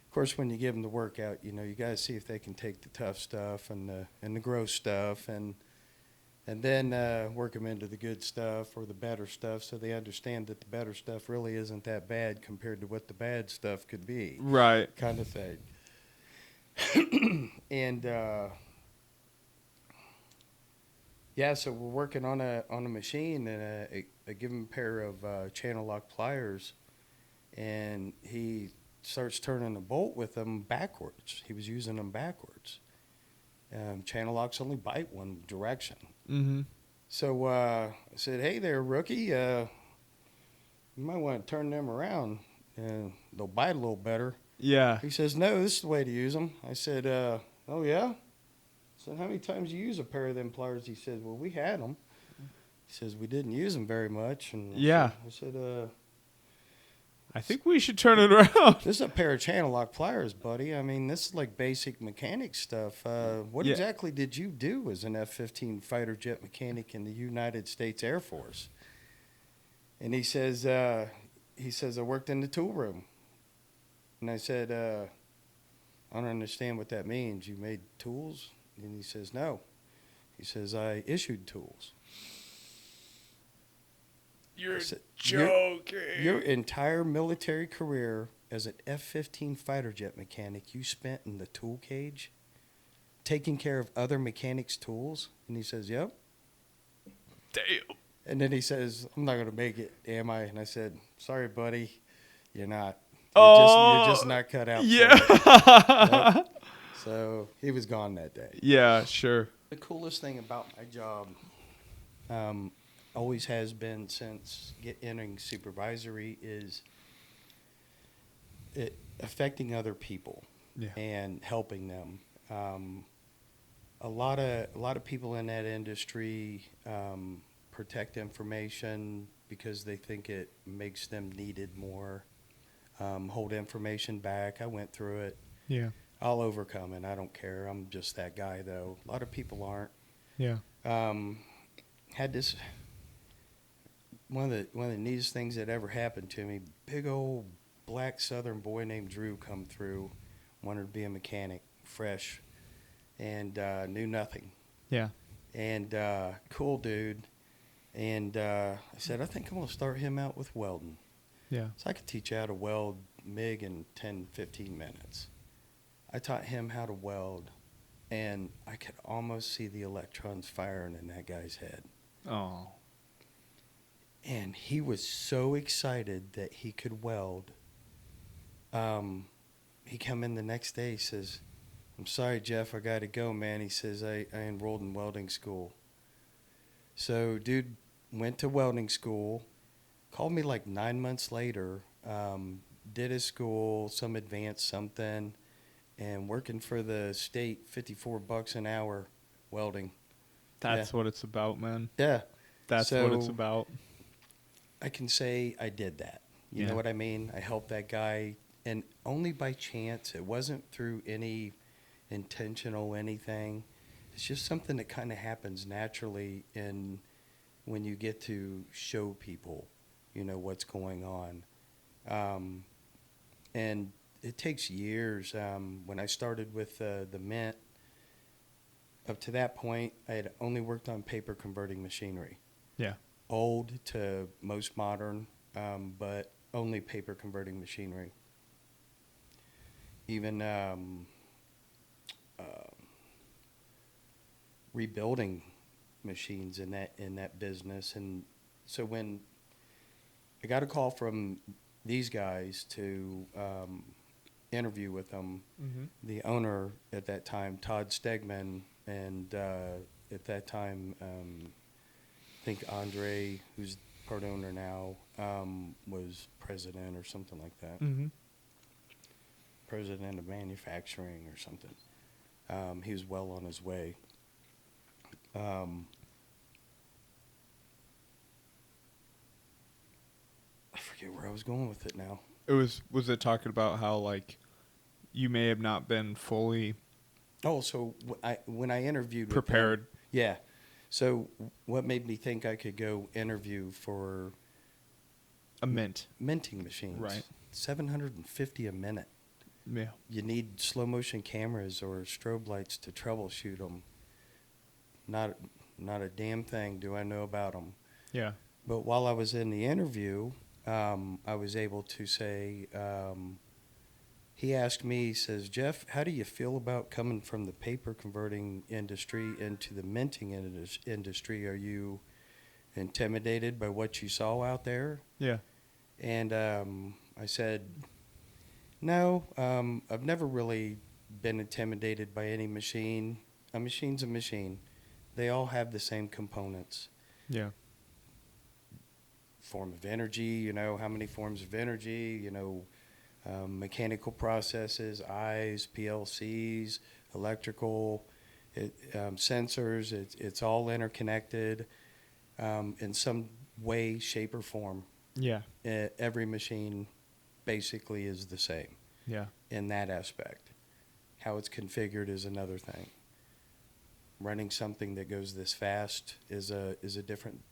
of course, when you give them the workout, you got to see if they can take the tough stuff and the gross stuff, and then work them into the good stuff or the better stuff, so they understand that the better stuff really isn't that bad compared to what the bad stuff could be, Right. kind of thing. And yeah, so we're working on a machine, and I give him a pair of channel lock pliers, and he starts turning a bolt with them backwards. He was using them backwards. Channel locks only bite one direction. Mm-hmm. So I said, "Hey there, rookie. You might want to turn them around and they'll bite a little better. Yeah. He says, no, this is the way to use them. I said, oh, yeah? I said, how many times you use a pair of them pliers? He said, well, we had them. He says, we didn't use them very much. And Yeah. I said, I think we should turn it around. this is a pair of channel lock pliers, buddy. I mean, this is like basic mechanic stuff. What Yeah. exactly did you do as an F-15 fighter jet mechanic in the United States Air Force? And he says, I worked in the tool room. And I said, I don't understand what that means. You made tools? And he says, no. He says, I issued tools. You're said, joking. Your entire military career as an F-15 fighter jet mechanic, you spent in the tool cage taking care of other mechanics' tools? And he says, yep. Damn. And then he says, I'm not going to make it, am I? And I said, sorry, buddy, you're not. You're just not cut out for it. Yeah. Yep. So he was gone that day. Yeah, sure. The coolest thing about my job always has been since entering supervisory is it affecting other people and helping them. A lot of people in that industry protect information because they think it makes them needed more. Hold information back. I went through it. Yeah. I'll overcome it. I don't care. I'm just that guy, though. A lot of people aren't. Yeah. Had this one of the neatest things that ever happened to me. Big old black Southern boy named Drew come through, wanted to be a mechanic, fresh, and knew nothing. Yeah. And cool dude. And I said, I think I'm gonna start him out with welding. Yeah. So I could teach you how to weld MIG in 10, 15 minutes. I taught him how to weld, and I could almost see the electrons firing in that guy's head. Oh. And he was so excited that he could weld. He come in the next day, he says, I'm sorry, Jeff, I got to go, man. He says, I enrolled in welding school. So dude went to welding school, called me like 9 months later, did his school, some advanced something, and working for the state, $54 an hour welding. That's what it's about, man. Yeah. That's what it's about. I can say I did that. You Yeah. know what I mean? I helped that guy, and only by chance. It wasn't through any intentional anything. It's just something that kind of happens naturally when you get to show people, you know, what's going on. And it takes years. When I started with the Mint, up to that point, I had only worked on paper converting machinery. Yeah. Old to most modern, but only paper converting machinery. Even rebuilding machines in that business. And so when I got a call from these guys to interview with them, the owner at that time, Todd Stegman, and at that time, I think Andre, who's part owner now, was president or something like that. Mm-hmm. President of manufacturing or something. He was well on his way. I forget where I was going with it now. Was it talking about how, like, you may have not been fully So when I interviewed prepared? with them, yeah. So what made me think I could go interview for A mint. minting machines? Right. $750 a minute. Yeah. You need slow motion cameras or strobe lights to troubleshoot them. Not a damn thing do I know about them. Yeah. But while I was in the interview, I was able to say, he asked me, he says, Jeff, how do you feel about coming from the paper converting industry into the minting industry? Are you intimidated by what you saw out there? Yeah. And I said, no, I've never really been intimidated by any machine. A machine's a machine. They all have the same components. Yeah. form of energy, you know, how many forms of energy, you know, mechanical processes, eyes, PLCs, electrical, sensors. It's all interconnected in some way, shape, or form. Yeah. Every machine basically is the same Yeah. in that aspect. How it's configured is another thing. Running something that goes this fast is a different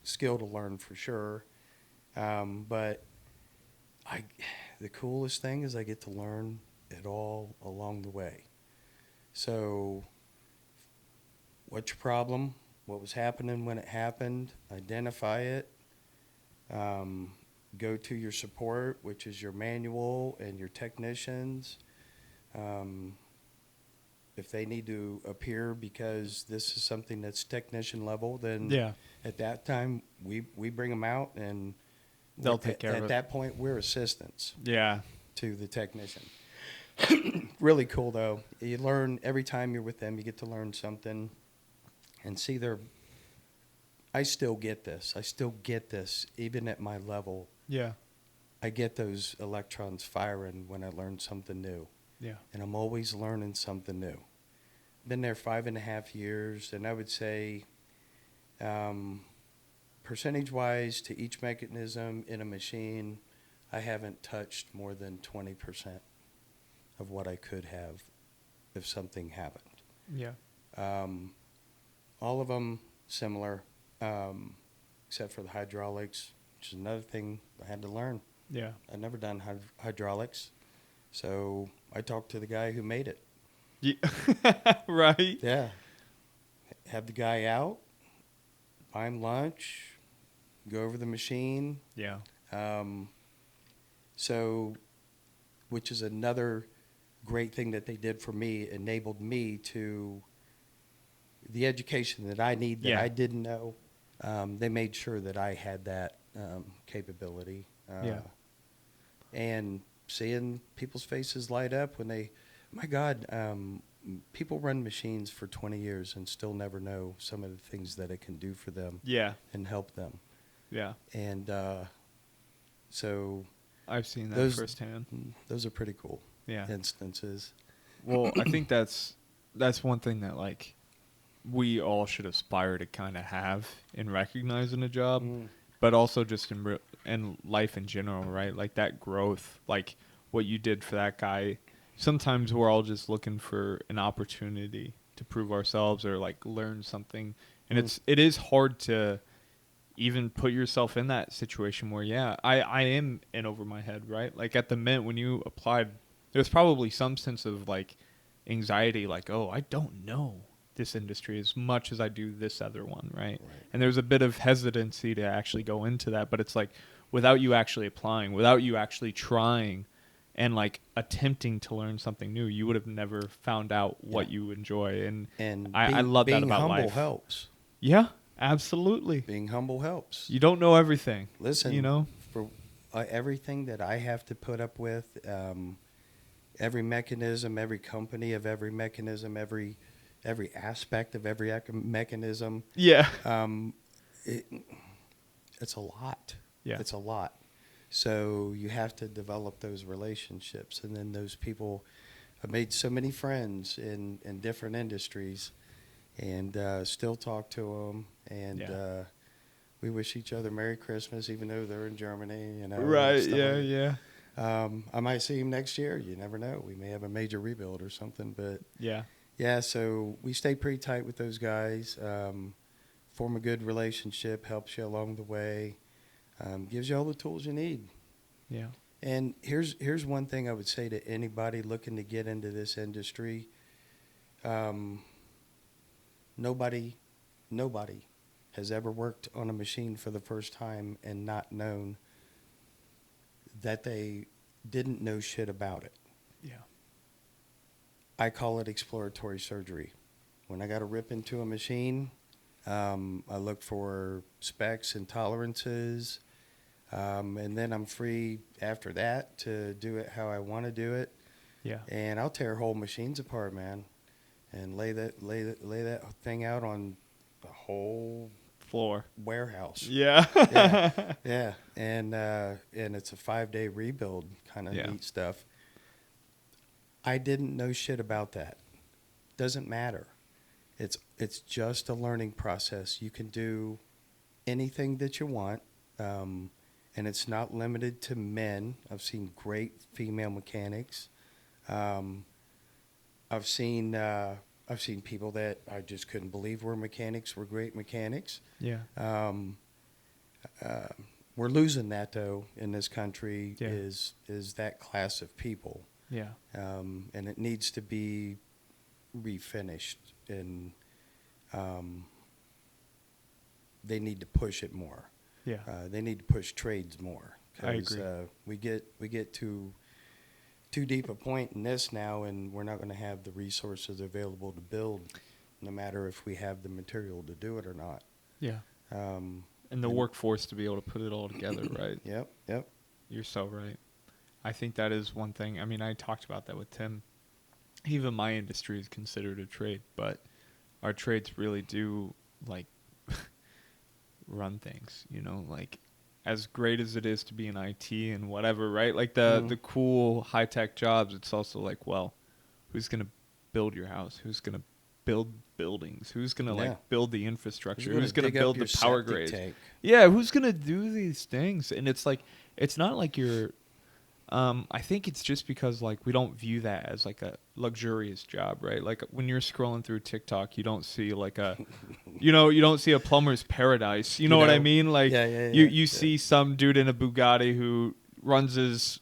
skill to learn for sure. But the coolest thing is I get to learn it all along the way. So, what's your problem? What was happening when it happened? Identify it. Go to your support, which is your manual and your technicians. If they need to appear because this is something that's technician level, then Yeah. at that time we bring them out, and They'll take care of at it. that point we're assistants Yeah. to the technician. Really cool though. You learn every time you're with them. You get to learn something and see their. I still get this. I still get this even at my level. Yeah. I get those electrons firing when I learn something new. Yeah. And I'm always learning something new. Been there 5.5 years, and I would say, percentage-wise to each mechanism in a machine, I haven't touched more than 20% of what I could have if something happened. Yeah. All of them similar, except for the hydraulics, which is another thing I had to learn. Yeah. I've never done hydraulics, so I talked to the guy who made it. Yeah. Right. Yeah. Have the guy out, buy him lunch, go over the machine. Yeah. So, which is another great thing that they did for me, enabled me to the education that I need that Yeah. I didn't know. They made sure that I had that capability. Yeah. And seeing people's faces light up when they, my God, people run machines for 20 years and still never know some of the things that it can do for them Yeah. and help them. Yeah. And so I've seen that those firsthand. those are pretty cool Yeah. instances. Well, I think that's one thing that like we all should aspire to kind of have in recognizing a job, but also just in life in general, right? Like that growth, like what you did for that guy. Sometimes we're all just looking for an opportunity to prove ourselves or like learn something, and it is hard to even put yourself in that situation where I am in over my head, right? Like at the minute when you applied, there's probably some sense of like anxiety, like, oh, I don't know this industry as much as I do this other one, right? And there's a bit of hesitancy to actually go into that, but it's like without you actually applying, without you actually trying and like attempting to learn something new, you would have never found out what you enjoy. And I love that about life. Being humble helps. Yeah, absolutely. Being humble helps. You don't know everything. Listen, you know, for everything that I have to put up with, every mechanism, every company of every mechanism, every aspect of every mechanism. Yeah. It's a lot. Yeah. It's a lot. So you have to develop those relationships, and then those people. I've made so many friends in different industries, and still talk to them, and we wish each other Merry Christmas, even though they're in Germany. You know, Right. stuff Yeah. like Yeah. I might see him next year. You never know. We may have a major rebuild or something, but Yeah. yeah. So we stay pretty tight with those guys. Form a good relationship, helps you along the way, gives you all the tools you need. Yeah. And here's one thing I would say to anybody looking to get into this industry. Nobody has ever worked on a machine for the first time and not known that they didn't know shit about it. Yeah. I call it exploratory surgery. When I got to rip into a machine, I look for specs and tolerances, and then I'm free after that to do it how I want to do it. Yeah. And I'll tear whole machines apart, man, and lay that thing out on the whole floor. warehouse. Yeah. Yeah, and it's a 5-day rebuild, kind of Yeah. neat stuff. I didn't know shit about that. Doesn't matter. It's just a learning process. You can do anything that you want, and it's not limited to men. I've seen great female mechanics. Um, I've seen people that I just couldn't believe were mechanics, were great mechanics. Yeah. Um, uh, we're losing that though in this country. Yeah. Is that class of people, Yeah. and it needs to be refinished, and they need to push it more. Yeah. They need to push trades more. I agree. We get too deep a point in this now, and we're not going to have the resources available to build, no matter if we have the material to do it or not. Yeah. Um, And the workforce to be able to put it all together, right? Yep. You're so right. I think that is one thing. I mean, I talked about that with Tim. Even my industry is considered a trade, but our trades really do, like, run things, you know, like, as great as it is to be in IT and whatever, right? Like, the cool high-tech jobs, it's also like, well, who's going to build your house? Who's going to build buildings? Who's going to, like, build the infrastructure? Who's going to build the power grids? Yeah, who's going to do these things? And it's like, it's not like you're, I think it's just because, like, we don't view that as, like, a luxurious job, right? Like, when you're scrolling through TikTok, you don't see, like, a, you know, you don't see a plumber's paradise. You know what I mean? Like, you see some dude in a Bugatti who runs his,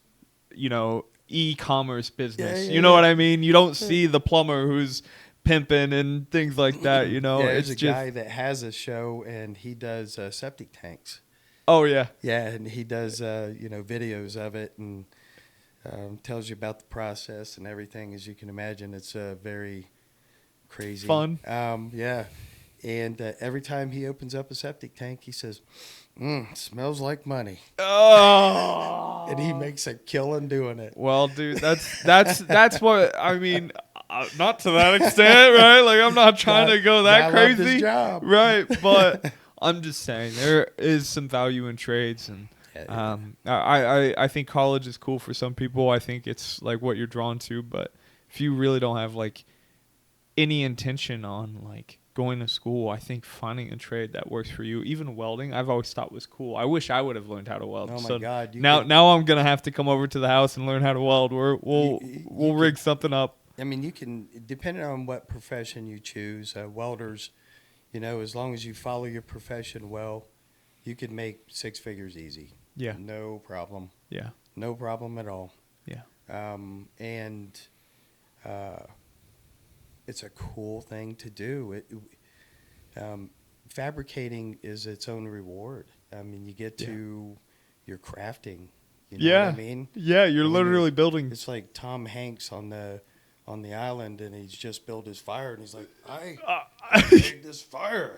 you know, e-commerce business. You know what I mean? You don't see the plumber who's pimping and things like that, you know? Yeah, there's it's a guy that has a show, and he does septic tanks. Oh, yeah. Yeah, and he does, videos of it, and tells you about the process and everything. As you can imagine, it's very crazy. Fun. Yeah. And every time he opens up a septic tank, he says, smells like money. Oh. And he makes a killing doing it. Well, dude, that's what, I mean, not to that extent, right? Like, I'm not trying to go that crazy. His job. Right, but I'm just saying there is some value in trades, and I think college is cool for some people. I think it's like what you're drawn to, but if you really don't have like any intention on like going to school, I think finding a trade that works for you, even welding, I've always thought was cool. I wish I would have learned how to weld. Oh my so God! Now I'm gonna have to come over to the house and learn how to weld. We'll rig something up. I mean, you can, depending on what profession you choose, welders, you know, as long as you follow your profession well, you could make 6 figures easy. Yeah. No problem. Yeah. No problem at all. Yeah. And it's a cool thing to do. Fabricating is its own reward. I mean, you get to your crafting. You know what I mean? Yeah, you're literally building. It's like Tom Hanks on the island, and he's just built his fire, and he's like, I made this fire.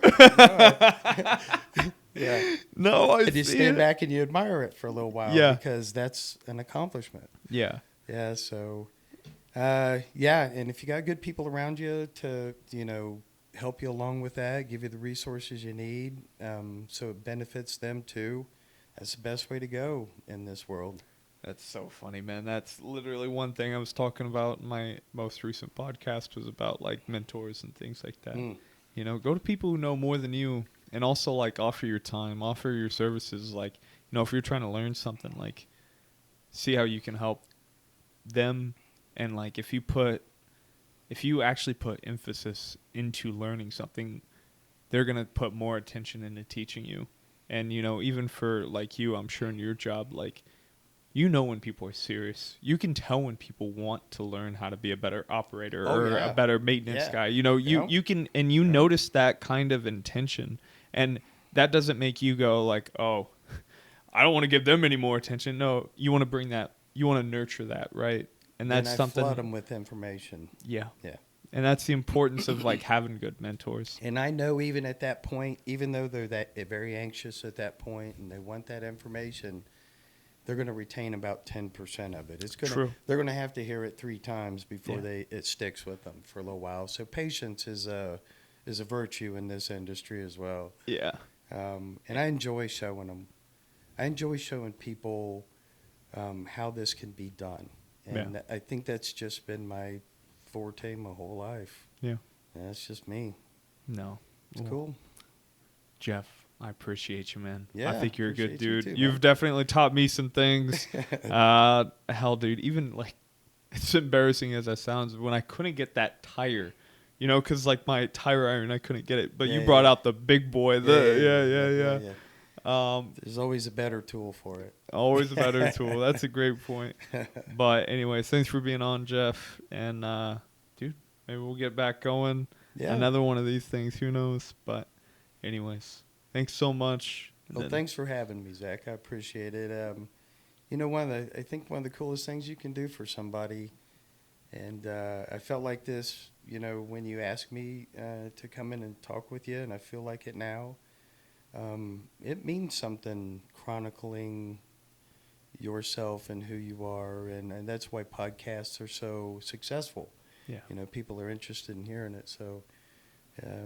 Yeah. No, and you stand back and you admire it for a little while. Yeah. Because that's an accomplishment. Yeah. Yeah. So, and if you got good people around you to, you know, help you along with that, give you the resources you need, so it benefits them too, that's the best way to go in this world. That's so funny, man. That's literally one thing I was talking about in my most recent podcast was about like mentors and things like that. You know, go to people who know more than you, and also like offer your time, offer your services. Like, you know, if you're trying to learn something, like see how you can help them. And like if you actually put emphasis into learning something, they're going to put more attention into teaching you. And, you know, even for like you, I'm sure in your job, like, you know when people are serious. You can tell when people want to learn how to be a better operator a better maintenance guy. You know, you can, and you notice that kind of intention. And that doesn't make you go like, oh, I don't want to give them any more attention. No, you want to bring that, you want to nurture that, right? And that's something. Flood them with information. Yeah. Yeah. And that's the importance of like having good mentors. And I know even at that point, even though they're very anxious at that point and they want that information, they're going to retain about 10% of it. True. They're going to have to hear it 3 times before it sticks with them for a little while. So patience is a virtue in this industry as well. Yeah. And I enjoy showing them. I enjoy showing people how this can be done. And I think that's just been my forte my whole life. Yeah. And that's just me. No. It's cool. Jeff, I appreciate you, man. Yeah, I think you're a good appreciate you dude. too, You've man. definitely taught me some things. Hell, dude, even like, it's embarrassing as that sounds, when I couldn't get that tire, you know, because like my tire iron, I couldn't get it. But you brought out the big boy. Yeah. There's always a better tool for it. Always a better tool. That's a great point. But anyways, thanks for being on, Jeff. And dude, maybe we'll get back going. Yeah. Another one of these things. Who knows? But anyways, thanks so much. Well, thanks for having me, Zach. I appreciate it. You know, I think one of the coolest things you can do for somebody, and I felt like this, you know, when you asked me to come in and talk with you, and I feel like it now. It means something chronicling yourself and who you are, and that's why podcasts are so successful. Yeah. You know, people are interested in hearing it. So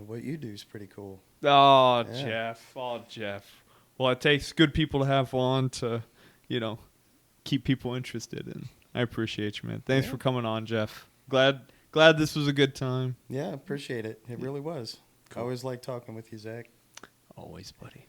what you do is pretty cool. Oh, Yeah. Jeff. Oh, Jeff. Well, it takes good people to have on to, you know, keep people interested in. I appreciate you, man. Thanks for coming on, Jeff. Glad this was a good time. Yeah, appreciate it. It really was. Cool. I always like talking with you, Zach. Always, buddy.